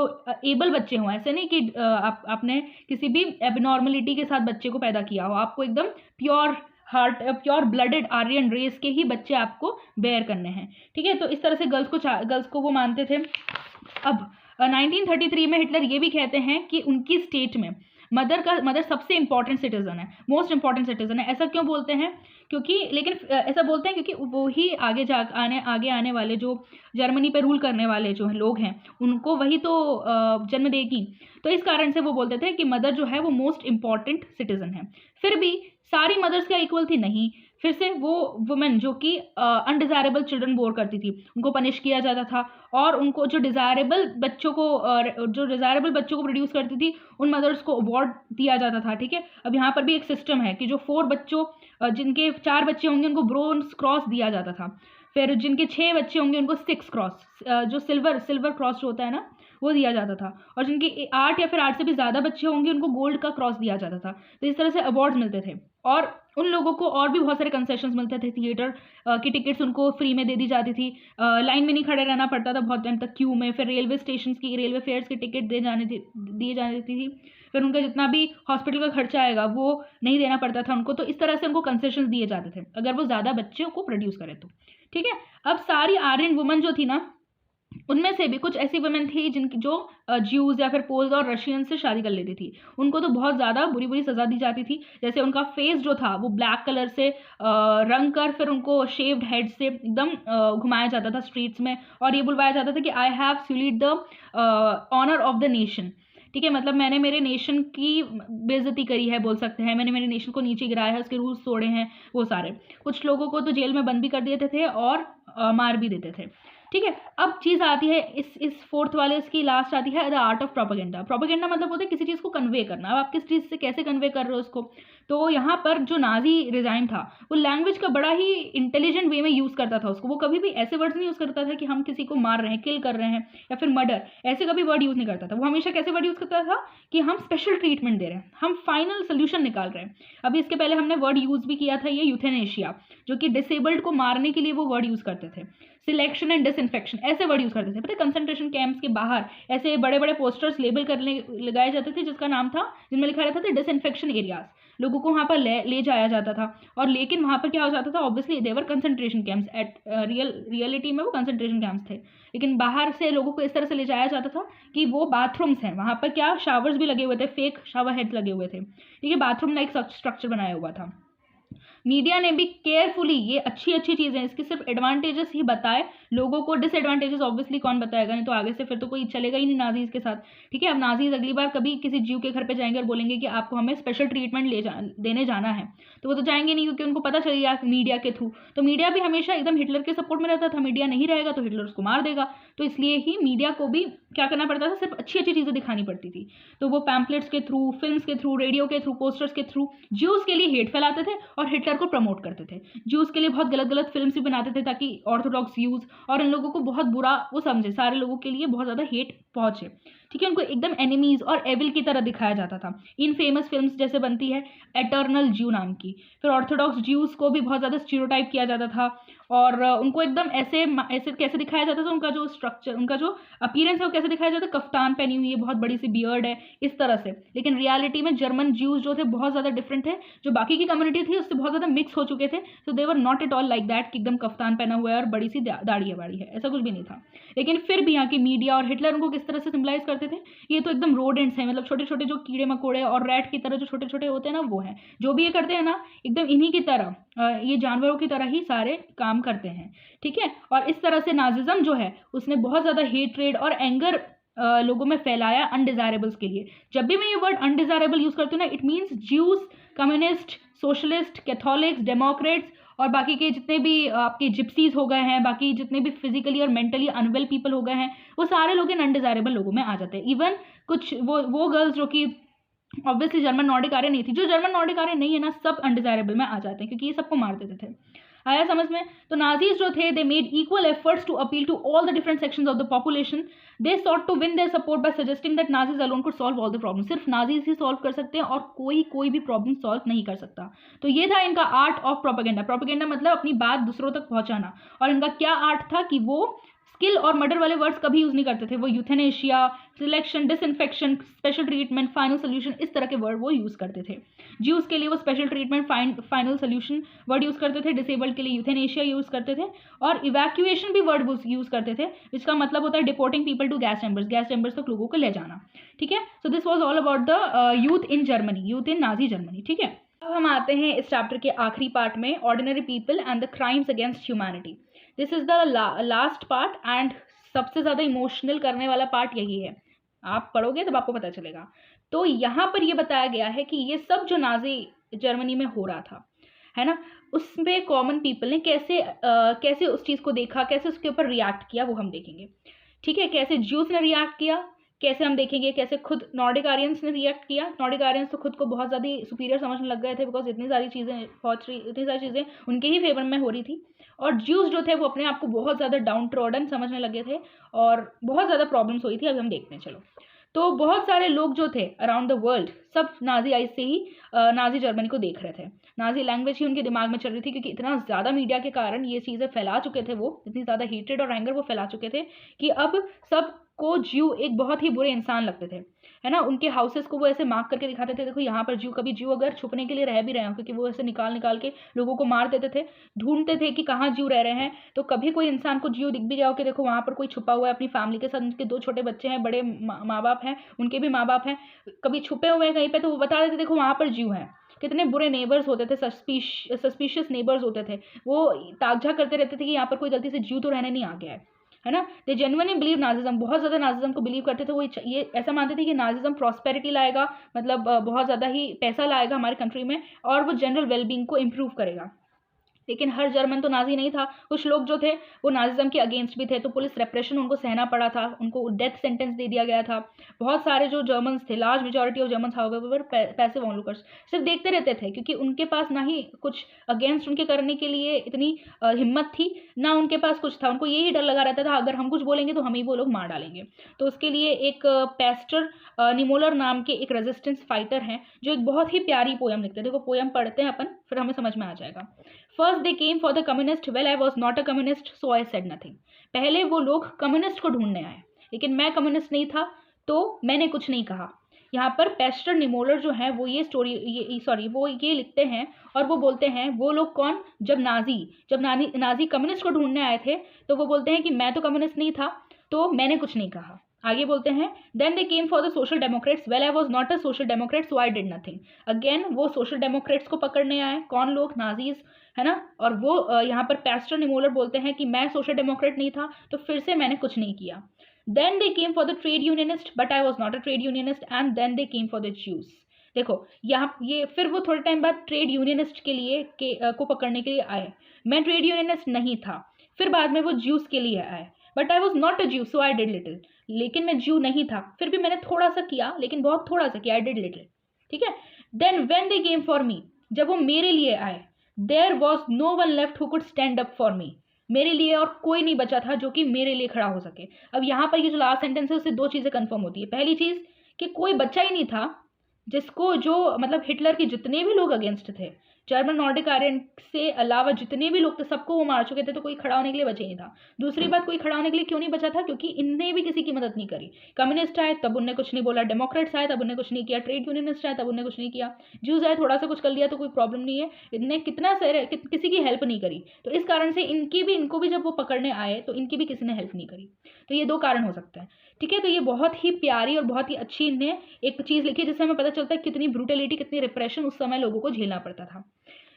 एबल बच्चे हों। ऐसे नहीं कि आपने किसी भी एबनॉर्मलिटी के साथ बच्चे को पैदा किया हो, आपको एकदम प्योर ब्लडेड आर्यन रेस के ही बच्चे आपको बेयर करने हैं, ठीक है। तो इस तरह से गर्ल्स को वो मानते थे। अब 1933 में हिटलर ये भी कहते हैं कि उनकी स्टेट में मदर सबसे इंपॉर्टेंट सिटीजन है, मोस्ट इंपॉर्टेंट सिटीजन है। ऐसा क्यों बोलते हैं? क्योंकि ऐसा बोलते हैं क्योंकि वो ही आगे आने वाले जो जर्मनी पे रूल करने वाले जो लोग हैं उनको वही तो जन्म देगी। तो इस कारण से वो बोलते थे कि मदर जो है वो मोस्ट इंपॉर्टेंट सिटीजन है। फिर भी सारी मदर्स क्या इक्वल थी? नहीं। फिर से वो वुमेन जो कि अनडिज़ायरेबल चिल्ड्रन बोर करती थी, उनको पनिश किया जाता था, और उनको जो डिज़ायरेबल बच्चों को प्रोड्यूस करती थी, उन मदर्स को अवार्ड दिया जाता था। ठीक है, अब यहाँ पर भी एक सिस्टम है कि जो 4 बच्चों जिनके 4 बच्चे होंगे उनको ब्रोंज क्रॉस दिया जाता था। फिर जिनके 6 बच्चे होंगे उनको 6 क्रॉस, जो सिल्वर क्रॉस जो होता है ना, वो दिया जाता था। और जिनके 8 या फिर 8 से भी ज़्यादा बच्चे होंगे उनको गोल्ड का क्रॉस दिया जाता था। तो इस तरह से अवार्ड्स मिलते थे, और उन लोगों को और भी बहुत सारे कंसेशंस मिलते थे। थिएटर की टिकट्स उनको फ्री में दे दी जाती थी, लाइन में नहीं खड़े रहना पड़ता था बहुत टाइम तक क्यू में। फिर रेलवे फेयर्स की टिकट दिए जाती थी। फिर उनका जितना भी हॉस्पिटल का खर्चा आएगा वो नहीं देना पड़ता था उनको। तो इस तरह से उनको कंसेशंस दिए जाते थे अगर वो ज़्यादा बच्चों को प्रोड्यूस करे तो। ठीक है, अब सारी आर्यन वुमन जो थी ना, उनमें से भी कुछ ऐसी वुमेन थी जिनकी जो ज्यूज या फिर पोल्स और रशियन से शादी कर लेती थी, उनको तो बहुत ज़्यादा बुरी बुरी सज़ा दी जाती थी। जैसे उनका फेस जो था वो ब्लैक कलर से रंग कर फिर उनको शेव्ड हेड से एकदम घुमाया जाता था स्ट्रीट्स में, और ये बुलवाया जाता था कि I have sullied the honour of the nation. ठीक है, मतलब मैंने मेरे नेशन की बेइज्जती करी है बोल सकते हैं, मैंने मेरे नेशन को नीचे गिराया है, उसके रूल्स तोड़े हैं वो सारे। कुछ लोगों को तो जेल में बंद भी कर देते थे और मार भी देते थे। ठीक है, अब चीज़ आती है इस फोर्थ वाले इसकी लास्ट आती है the art of propaganda. Propaganda मतलब होता है किसी चीज़ को कन्वे करना। अब आप किस चीज़ से कैसे कन्वे कर रहे हो उसको। तो यहाँ पर जो नाजी रिजाइम था वो लैंग्वेज का बड़ा ही इंटेलिजेंट वे में यूज़ करता था उसको। वो कभी भी ऐसे वर्ड्स नहीं यूज़ करता था कि हम किसी को मार रहे हैं, किल कर रहे हैं या फिर मर्डर, ऐसे कभी वर्ड यूज़ नहीं करता था। वो हमेशा कैसे वर्ड यूज़ करता था कि हम स्पेशल ट्रीटमेंट दे रहे हैं, हम फाइनल सोल्यूशन निकाल रहे हैं। अभी इसके पहले हमने वर्ड यूज़ भी किया था ये यूथेनेशिया, जो कि डिसेबल्ड को मारने के लिए वो वर्ड यूज़ करते थे। सिलेक्शन एंड डिसइंफेक्शन ऐसे वर्ड यूज़ करते थे। पता है, कंसंट्रेशन कैंप्स के बाहर ऐसे बड़े बड़े पोस्टर्स लेबल करने लगाए जाते थे जिसका नाम था, जिनमें लिखा रहता था डिसइंफेक्शन एरियाज। लोगों को वहाँ पर ले जाया जाता था, और लेकिन वहाँ पर क्या हो जाता था, ऑब्वियसली देवर कंसंट्रेशन कैंप्स एट रियलिटी में वो कंसंट्रेशन कैंप्स थे, लेकिन बाहर से लोगों को इस तरह से ले जाया जाता था कि वो बाथरूम्स हैं, वहाँ पर क्या शावर्स भी लगे हुए थे, फेक शावर हेड्स लगे हुए थे। ठीक है, बाथरूम लाइक स्ट्रक्चर बनाया हुआ था। मीडिया ने भी केयरफुली, ये अच्छी चीज़ें, इसके सिर्फ एडवांटेजेस ही बताए लोगों को, डिसएडवांटेजेस ऑब्वियसली कौन बताएगा, नहीं तो आगे से फिर तो कोई चलेगा ही नहीं नाजीज के साथ। ठीक है, अब नाजीज अगली बार कभी किसी जीव के घर पे जाएंगे और बोलेंगे कि आपको हमें स्पेशल ट्रीटमेंट देने जाना है, तो वो तो जाएंगे नहीं, क्योंकि उनको पता चल गया मीडिया के थ्रू। तो मीडिया भी हमेशा एकदम हिटलर के सपोर्ट में रहता था, मीडिया नहीं रहेगा तो हिटलर उसको मार देगा। तो इसलिए ही मीडिया को भी क्या करना पड़ता था, सिर्फ अच्छी चीज़ें दिखानी पड़ती थी। तो वो पैम्पलेट्स के थ्रू, फिल्म्स के थ्रू, रेडियो के थ्रू, पोस्टर्स के थ्रू ज्यूज के लिए हेट फैलाते थे और हिटलर को प्रमोट करते थे। ज्यूज के लिए बहुत गलत गलत फिल्म्स भी बनाते थे ताकि ऑर्थोडॉक्स ज्यूज और इन लोगों को बहुत बुरा वो समझे, सारे लोगों के लिए बहुत ज़्यादा हेट पहुंचे। ठीक है, उनको एकदम एनिमीज और एविल की तरह दिखाया जाता था। इन फेमस फिल्म्स जैसे बनती है एटर्नल ज्यू नाम की, फिर ऑर्थोडॉक्स ज्यूज को भी बहुत ज़्यादा स्टीरियोटाइप किया जाता था, और उनको एकदम ऐसे कैसे दिखाया जाता था, उनका जो स्ट्रक्चर, उनका जो अपीयरेंस है वो कैसे दिखाया जाता है, कफ्तान पहनी हुई है, बहुत बड़ी सी बियर्ड है, इस तरह से। लेकिन रियलिटी में जर्मन ज्यूज जो थे बहुत ज़्यादा डिफरेंट थे, जो बाकी की कम्युनिटी थी उससे बहुत ज़्यादा मिक्स हो चुके थे। तो they were not at all like that कि एकदम कफ्तान पहना हुआ है और बड़ी सी दाढ़ी है, ऐसा कुछ भी नहीं था। लेकिन फिर भी यहाँ की मीडिया और हिटलर उनको किस तरह से सिम्बलाइज करते थे, ये तो एकदम रोडेंट्स हैं, मतलब छोटे छोटे जो कीड़े मकोड़े और रैट की तरह जो छोटे छोटे होते हैं ना, वो हैं। जो भी ये करते हैं ना, एकदम इन्हीं की तरह, ये जानवरों की तरह ही सारे काम करते हैं। ठीक है, और इस तरह से नाजिज्म जो है उसने बहुत ज़्यादा हेट्रेड और एंगर लोगों में फैलाया अनडिज़ायरेबल्स के लिए। जब भी मैं ये वर्ड अनडिज़ायरेबल यूज़ करती हूँ ना, it means Jews, communist, socialist, Catholics, Democrats और बाकी के जितने भी आपके जिप्सीज हो गए हैं, बाकी जितने भी फिजिकली और मेंटली अनवेल पीपल हो गए हैं, वो सारे लोग इन अनडिज़ायरेबल लोगों में आ जाते हैं। इवन कुछ वो गर्ल्स जो कि ऑब्वियसली जर्मन नॉर्डिक आर्यन नहीं थी, जो जर्मन नॉर्डिक आर्यन नहीं है ना, सब अनडिज़ायरेबल में आ जाते हैं क्योंकि ये सबको मार देते थे। आया समझ में? तो नाजीज जो थे, they made equal efforts to appeal to all the different sections of the population. They sought to win their support by suggesting that Nazis alone could solve all the problem. सिर्फ Nazis ही solve कर सकते हैं और कोई भी problem solve नहीं कर सकता। तो ये था इनका आर्ट ऑफ प्रोपेगेंडा। प्रोपेगेंडा मतलब अपनी बात दूसरों तक पहुंचाना। और इनका क्या आर्ट था कि वो स्किल और मर्डर वाले वर्ड्स कभी यूज़ नहीं करते थे। वो euthanasia, selection, disinfection, special treatment, final solution, इस तरह के वर्ड वो यूज़ करते थे। ज्यूज़ के लिए वो special treatment, final solution word use करते थे। डिसेबल्ड के लिए यूथेनेशिया यूज़ करते थे। और इवैक्यूएशन भी वर्ड यूज़ करते थे, जिसका मतलब होता है deporting people to gas chambers तक लोगों को ले जाना। ठीक है, so this was all about the youth in Germany, youth in Nazi Germany. ठीक है, अब हम आते हैं इस चैप्टर के आखिरी पार्ट में, ordinary people and the crimes against humanity. This is the last part and सबसे ज़्यादा इमोशनल करने वाला पार्ट यही है। आप पढ़ोगे तब आपको पता चलेगा। तो यहाँ पर ये बताया गया है कि ये सब जो नाजी जर्मनी में हो रहा था, है ना, उसमें कॉमन पीपल ने कैसे उस चीज़ को देखा, कैसे उसके ऊपर रिएक्ट किया, वो हम देखेंगे। ठीक है, कैसे ज्यूस ने रिएक्ट किया, कैसे हम देखेंगे कैसे खुद नॉर्डिक आर्यंस ने रिएक्ट किया। नॉर्डिक आर्यंस तो खुद को बहुत ज़्यादा सुपीरियर समझने लग गए थे, बिकॉज इतनी सारी चीज़ें उनके ही फेवर में हो रही थी। और ज्यूस जो थे वो अपने आप को बहुत ज़्यादा डाउन ट्रॉडन समझने लगे थे और बहुत ज़्यादा प्रॉब्लम्स हुई थी। अभी हम देखते हैं, चलो। तो बहुत सारे लोग जो थे अराउंड द वर्ल्ड, सब नाजी आइज से ही नाजी जर्मनी को देख रहे थे। नाजी लैंग्वेज ही उनके दिमाग में चल रही थी, क्योंकि इतना ज़्यादा मीडिया के कारण ये चीज़ें फैला चुके थे, वो इतनी ज़्यादा हेट्रेड और एंगर वो फैला चुके थे कि अब सबको ज्यू एक बहुत ही बुरे इंसान लगते थे, है ना। उनके हाउसेस को वो ऐसे मार्क करके दिखाते थे, देखो यहाँ पर ज्यू। कभी ज्यू अगर छुपने के लिए रह भी रहे हो, क्योंकि वो ऐसे निकाल निकाल के लोगों को मार देते थे, ढूंढते थे कि कहाँ ज्यू रह रहे हैं। तो कभी कोई इंसान को ज्यू दिख भी जाओ कि देखो वहाँ पर कोई छुपा हुआ है अपनी फैमिली के साथ, उनके 2 छोटे बच्चे हैं, बड़े माँ बाप हैं, उनके भी माँ बाप हैं, कभी छुपे हुए हैं कहीं पे, तो वो बता देते देखो वहाँ पर ज्यू हैं। कितने बुरे नेबर्स होते थे, सस्पिशियस नेबर्स होते थे, वो ताकझाक करते रहते थे कि यहाँ पर कोई गलती से ज्यू तो रहने नहीं आ गया है ना। दे जेन्युइनली बिलीव नाजिज्म, बहुत ज़्यादा नाजिज्म को बिलीव करते थे। वो ये ऐसा मानते थे कि नाजिज्म प्रॉस्पेरिटी लाएगा, मतलब बहुत ज़्यादा ही पैसा लाएगा हमारे कंट्री में, और वो जनरल वेलबींग को इम्प्रूव करेगा। लेकिन हर जर्मन तो नाजी नहीं था, कुछ लोग जो थे वो नाजिज्म के अगेंस्ट भी थे, तो पुलिस रेप्रेशन उनको सहना पड़ा था, उनको डेथ सेंटेंस दे दिया गया था। बहुत सारे जो जर्मन्स थे, large majority of Germans however passive onlookers, सिर्फ देखते रहते थे, क्योंकि उनके पास ना ही कुछ अगेंस्ट उनके करने के लिए इतनी हिम्मत थी, ना उनके पास कुछ था। उनको यही डर लगा रहता था अगर हम कुछ बोलेंगे तो हम ही वो लोग मार डालेंगे। तो उसके लिए एक पेस्टर निमोलर नाम के एक रेजिस्टेंस फाइटर हैं, जो एक बहुत ही प्यारी पोयम लिखते थे। देखो पोयम पढ़ते हैं अपन, फिर हमें समझ में आ जाएगा। First they came for the communist, well I was not a communist so I said nothing. पहले वो लोग कम्युनिस्ट को ढूंढने आए, लेकिन मैं कम्युनिस्ट नहीं था तो मैंने कुछ नहीं कहा। यहाँ पर पेस्टर निमोलर जो है वो ये लिखते हैं और वो बोलते हैं, वो लोग कौन, जब नाजी कम्युनिस्ट को ढूंढने आए थे तो वो बोलते हैं कि मैं तो कम्युनिस्ट नहीं था तो मैंने कुछ नहीं कहा। आगे बोलते हैं, then they came for the social democrats, well I was not a social democrat so I did nothing. Again वो सोशल डेमोक्रेट्स को पकड़ने आए, कौन लोग, नाजीज, है ना। और वो यहाँ पर पेस्टर निमोलर बोलते हैं कि मैं सोशल डेमोक्रेट नहीं था तो फिर से मैंने कुछ नहीं किया। Then they came for the trade unionist, but I was not a trade unionist, and then they came for the Jews. देखो यहाँ ये फिर वो थोड़े टाइम बाद ट्रेड यूनियनिस्ट के लिए को पकड़ने के लिए आए। मैं ट्रेड यूनियनिस्ट नहीं था, फिर बाद में वो ज्यूस के लिए आए, बट आई वॉज नॉट अ ज्यू सो आई डिड लिटिल। लेकिन मैं ज्यू नहीं था, फिर भी मैंने थोड़ा सा किया, लेकिन बहुत थोड़ा सा किया, आई डिड लिटिल। ठीक है। Then when they came for me, जब वो मेरे लिए आए, there was no one left who could stand up for me. मेरे लिए और कोई नहीं बचा था जो कि मेरे लिए खड़ा हो सके। अब यहाँ पर ये जो लास्ट सेंटेंस है उससे 2 चीज़ें कंफर्म होती है। पहली चीज़ कि कोई बच्चा ही नहीं था जिसको, जो मतलब हिटलर के जितने भी लोग अगेंस्ट थे, जर्मन नॉर्डिक आर्यन से अलावा जितने भी लोग थे, सबको वो मार चुके थे, तो कोई खड़ा होने के लिए बचे नहीं था। दूसरी बात, कोई खड़ा होने के लिए क्यों नहीं बचा था, क्योंकि इनने भी किसी की मदद नहीं करी। कम्युनिस्ट आए तब उनने कुछ नहीं बोला, डेमोक्रेट्स आए तब उनने कुछ नहीं किया, ट्रेड यूनियनिस्ट आए तब उनने कुछ नहीं किया, ज्यूज आए थोड़ा सा कुछ कर लिया तो कोई प्रॉब्लम नहीं है, इनने किसी की हेल्प नहीं करी। तो इस कारण से इनको भी जब वो पकड़ने आए तो इनकी भी किसी ने हेल्प नहीं करी। तो ये 2 कारण हो सकते हैं। ठीक है। तो ये बहुत ही प्यारी और बहुत ही अच्छी इनने एक चीज़ लिखी, जिससे हमें पता चलता है कितनी ब्रूटलिटी, कितनी रिप्रेशन उस समय लोगों को झेलना पड़ता था।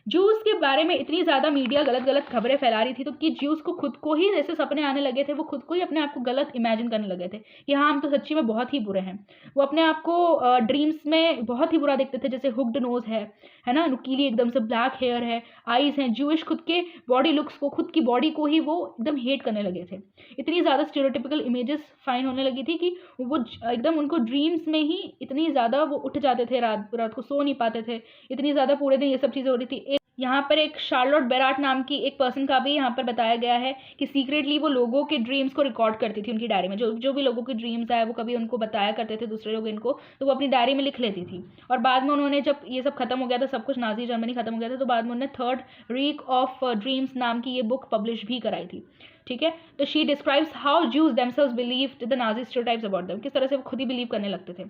ज्यूस के बारे में इतनी ज़्यादा मीडिया गलत खबरें फैला रही थी, तो कि ज्यूस को खुद को ही जैसे सपने आने लगे थे, वो खुद को ही अपने आप को गलत इमेजिन करने लगे थे कि हाँ हम तो सच्ची में बहुत ही बुरे हैं। वो अपने आप को ड्रीम्स में बहुत ही बुरा देखते थे, जैसे हुक्ड नोज है ना, नुकीली एकदम से ब्लैक हेयर है, आईज हैं, ज्यूइश, खुद के बॉडी लुक्स को, खुद की बॉडी को ही वो एकदम हेट करने लगे थे। इतनी ज़्यादा स्टीरियोटिपिकल इमेजेस फाइन होने लगी थी कि वो एकदम उनको ड्रीम्स में ही इतनी ज़्यादा वो उठ जाते थे, रात को सो नहीं पाते थे, इतनी ज़्यादा पूरे दिन ये सब चीज़ें हो रही थी। यहाँ पर एक शार्लोट बेराट नाम की एक पर्सन का भी यहाँ पर बताया गया है कि सीक्रेटली वो लोगों के ड्रीम्स को रिकॉर्ड करती थी उनकी डायरी में। जो भी लोगों के ड्रीम्स आए वो कभी उनको बताया करते थे दूसरे लोग इनको, तो वो अपनी डायरी में लिख लेती थी। और बाद में उन्होंने, जब ये सब खत्म हो गया था, सब कुछ नाजी जर्मनी खत्म हो गया था, तो बाद में उन्होंने थर्ड रीक ऑफ ड्रीम्स नाम की ये बुक पब्लिश भी कराई थी। ठीक है। तो she describes how Jews themselves believed the Nazi stereotypes about them, किस तरह से वो खुद ही बिलीव करने लगते थे।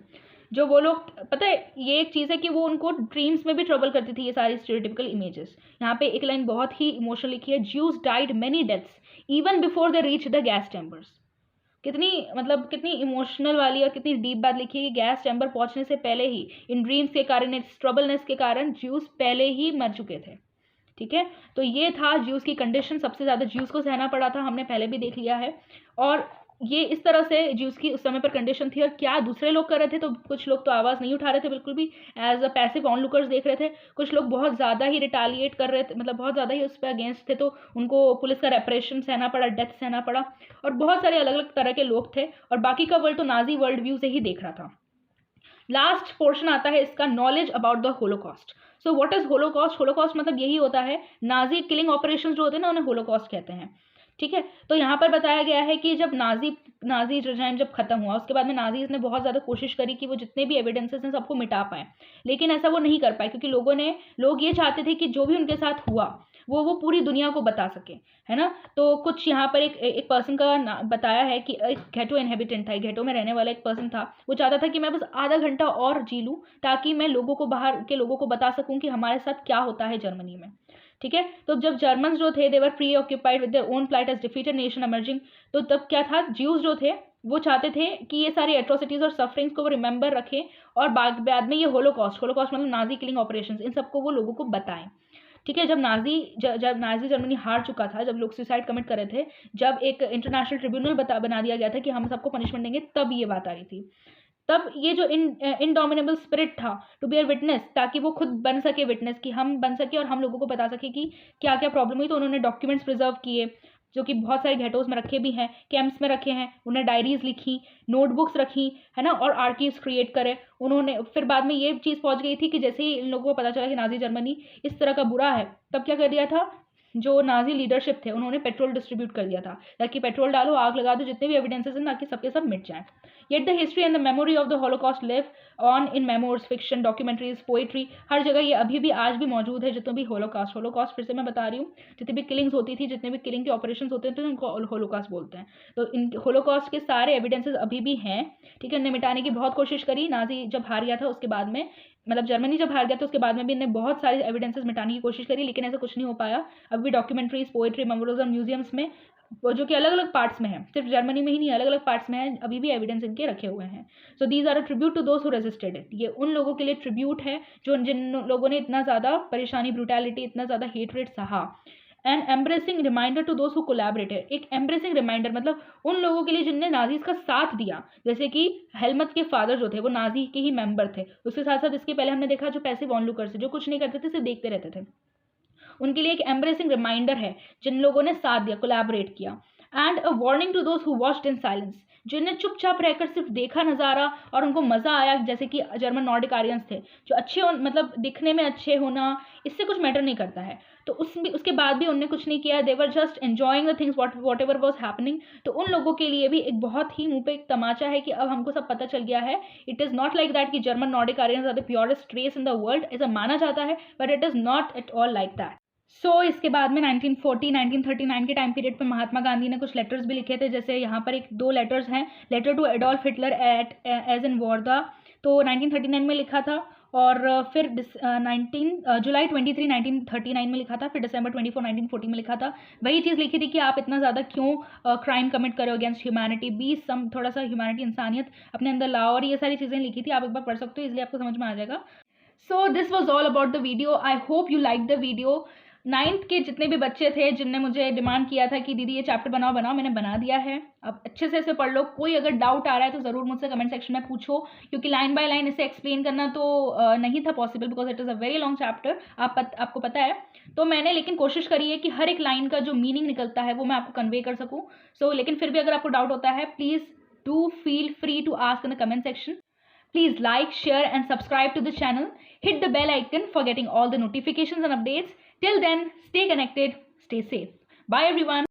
जो वो लोग, पता है ये एक चीज़ है कि वो उनको ड्रीम्स में भी ट्रबल करती थी ये सारी स्टीरियोटिपिकल इमेजेस। यहाँ पे एक लाइन बहुत ही इमोशनल लिखी है, Jews died many deaths even before they reach the gas chambers. कितनी इमोशनल वाली और कितनी डीप बात लिखी है कि गैस चैम्बर पहुंचने से पहले ही, इन ड्रीम्स के कारण, इस ट्रबलनेस के कारण ज्यूज पहले ही मर चुके थे। ठीक है। तो ये था ज्यूज की कंडीशन, सबसे ज़्यादा ज्यूज को सहना पड़ा था, हमने पहले भी देख लिया है। और ये इस तरह से ज्यूस की उस समय पर कंडीशन थी। और क्या दूसरे लोग कर रहे थे, तो कुछ लोग तो आवाज़ नहीं उठा रहे थे बिल्कुल भी, एज अ पैसिव ऑनलुकर्स देख रहे थे। कुछ लोग बहुत ज़्यादा ही रिटालिएट कर रहे थे, मतलब बहुत ज़्यादा ही उस पर अगेंस्ट थे, तो उनको पुलिस का रेप्रेशन सहना पड़ा, डेथ सहना पड़ा। और बहुत सारे अलग अलग तरह के लोग थे, और बाकी का वर्ल्ड तो नाजी वर्ल्ड व्यू से ही देख रहा था। लास्ट पोर्शन आता है इसका, knowledge about the Holocaust. So what is Holocaust? Holocaust मतलब यही होता है, नाजी किलिंग ऑपरेशंस जो होते हैं ना, उन्हें होलोकॉस्ट कहते हैं। ठीक है, तो यहाँ पर बताया गया है कि जब नाजी रजाइम जब खत्म हुआ, उसके बाद में नाजीज ने बहुत ज़्यादा कोशिश करी कि वो जितने भी एविडेंसेस हैं सबको मिटा पाए, लेकिन ऐसा वो नहीं कर पाए, क्योंकि लोग ये चाहते थे कि जो भी उनके साथ हुआ वो पूरी दुनिया को बता सके, है ना। तो कुछ यहाँ पर एक पर्सन का बताया है कि एक घेटो इनहेबिटेंट था, घेटो में रहने वाला एक पर्सन था। वो चाहता था कि मैं बस आधा घंटा और जी लूँ, ताकि मैं लोगों को, बाहर के लोगों को बता सकूं कि हमारे साथ क्या होता है जर्मनी में। ठीक है, तो जब जर्मन्स जो थे, they were preoccupied with their own plight as defeated nation emerging, तो तब क्या था, ज्यूज जो थे वो चाहते थे कि ये सारी एट्रोसिटीज और सफरिंग्स को वो रिमेंबर रखें, और बाद में ये होलोकॉस्ट मतलब नाजी किलिंग ऑपरेशंस, इन सबको वो लोगों को बताएं। ठीक है, जब नाजी जर्मनी हार चुका था, जब लोग सुसाइड कमिट कर रहे थे, जब एक इंटरनेशनल ट्रिब्यूनल बना दिया गया था कि हम सबको पनिशमेंट देंगे, तब ये बात आ रही थी। तब ये जो इनडोमिनेबल स्पिरिट था टू बियर विटनेस, ताकि वो खुद बन सके विटनेस, कि हम बन सके और हम लोगों को बता सके कि क्या क्या प्रॉब्लम हुई, तो उन्होंने डॉक्यूमेंट्स प्रिजर्व किए, जो कि बहुत सारे घेटोज में रखे भी हैं, कैंप्स में रखे हैं, उन्हें डायरीज लिखी, नोटबुक्स रखी, है ना, और आर्कीव्स क्रिएट करे उन्होंने। फिर बाद में ये चीज़ पहुंच गई थी कि जैसे ही इन लोगों को पता चला कि नाजी जर्मनी इस तरह का बुरा है, तब क्या कर दिया था, जो नाजी लीडरशिप थे उन्होंने पेट्रोल डिस्ट्रीब्यूट कर दिया था, ताकि पेट्रोल डालो, आग लगा दो, जितने भी एविडेंसेस हैं, ताकि सबके सब मिट जाएं। Yet the history and the memory of the Holocaust live on in memoirs, fiction, documentaries, poetry, हर जगह ये अभी भी आज भी मौजूद है। जितने भी होलोकॉस्ट फिर से मैं बता रही हूँ, जितनी भी किलिंग्स होती थी, जितने भी किलिंग के ऑपरेशंस होते हैं, तो उनको होलोकॉस्ट बोलते हैं। तो इन होलोकॉस्ट के सारे एविडेंसेस अभी भी हैं। ठीक है, इन्हें मिटाने की बहुत कोशिश करी, नाजी जब हार गया था उसके बाद में, मतलब जर्मनी जब हार गया था उसके बाद में भी इन्हें बहुत सारे एविडेंसेस मिटाने की कोशिश करी, लेकिन ऐसा कुछ नहीं हो पाया। अभी भी डॉक्यूमेंट्रीज, पोएट्री, मेमोरीज और म्यूजियम्स में, जो कि अलग अलग पार्ट्स में है, सिर्फ जर्मनी में ही नहीं, अलग अलग पार्ट्स में है, अभी भी एविडेंस इनके रखे हुए हैं। So these are a tribute to those who resisted it. ये उन लोगों के लिए ट्रिब्यूट है जिन लोगों ने इतना ज़्यादा परेशानी, ब्रूटैलिटी, इतना ज़्यादा हेटरेट सहा। And embarrassing reminder to those who collaborated. एक एम्ब्रेसिंग रिमाइंडर मतलब उन लोगों के लिए जिनने नाजीज का साथ दिया, जैसे कि हेलमत के फादर जो थे वो नाजी के ही मेंबर थे। उसके साथ साथ इसके पहले हमने देखा जो पैसिव ऑनलुकर्स थे, जो कुछ नहीं करते थे, सिर्फ देखते रहते थे, उनके लिए एक एम्ब्रेसिंग रिमाइंडर है जिन लोगों ने साथ दिया, कोलैबोरेट किया। And a warning to those who watched in silence, जिन्हें चुपचाप रहकर सिर्फ देखा नज़ारा और उनको मज़ा आया, जैसे कि जर्मन नॉर्डिक आर्यंस थे, जो अच्छे मतलब दिखने में अच्छे होना, इससे कुछ मैटर नहीं करता है, तो उसके बाद भी उन्होंने कुछ नहीं किया। They were just enjoying the things whatever was happening. तो उन लोगों के लिए भी एक बहुत ही मुंह पे एक तमाचा है कि अब हमको सब पता चल गया है। It is not like that कि German Nordic Aryans are the purest race in the world, ऐसा माना जाता है, but it is not at all like that. इसके बाद में 1939 के टाइम पीरियड पे महात्मा गांधी ने कुछ लेटर्स भी लिखे थे, जैसे यहाँ पर एक दो लेटर्स हैं, letter to Adolf Hitler at age in Wardha, तो 1939 में लिखा था, और फिर जुलाई 23 1939 में लिखा था, फिर दिसंबर 24 1940 में लिखा था। वही चीज़ लिखी थी कि आप इतना ज़्यादा क्यों क्राइम कमिट करो अगेंस्ट ह्यूमैनिटी, बी सम, थोड़ा सा ह्यूमैनिटी, इंसानियत अपने अंदर लाओ, और ये सारी चीज़ें लिखी थी। आप एक बार पढ़ सकते हो, इसलिए आपको समझ में आ जाएगा। So this was all about the video. I hope you like the video. 9th के जितने भी बच्चे थे जिनने मुझे डिमांड किया था कि दीदी ये चैप्टर बनाओ, मैंने बना दिया है। अब अच्छे से इसे पढ़ लो। कोई अगर डाउट आ रहा है तो ज़रूर मुझसे कमेंट सेक्शन में पूछो, क्योंकि लाइन बाय लाइन इसे एक्सप्लेन करना तो नहीं था possible, because it is a very long chapter, आपको पता है। तो मैंने लेकिन कोशिश करी है कि हर एक लाइन का जो मीनिंग निकलता है वो मैं आपको कन्वे कर सकूँ। सो लेकिन फिर भी अगर आपको डाउट होता है, please do feel free to ask in the comment section. Please like, share and subscribe to the channel. Hit the bell icon for getting all the notifications and updates. Till then, stay connected, stay safe. Bye everyone.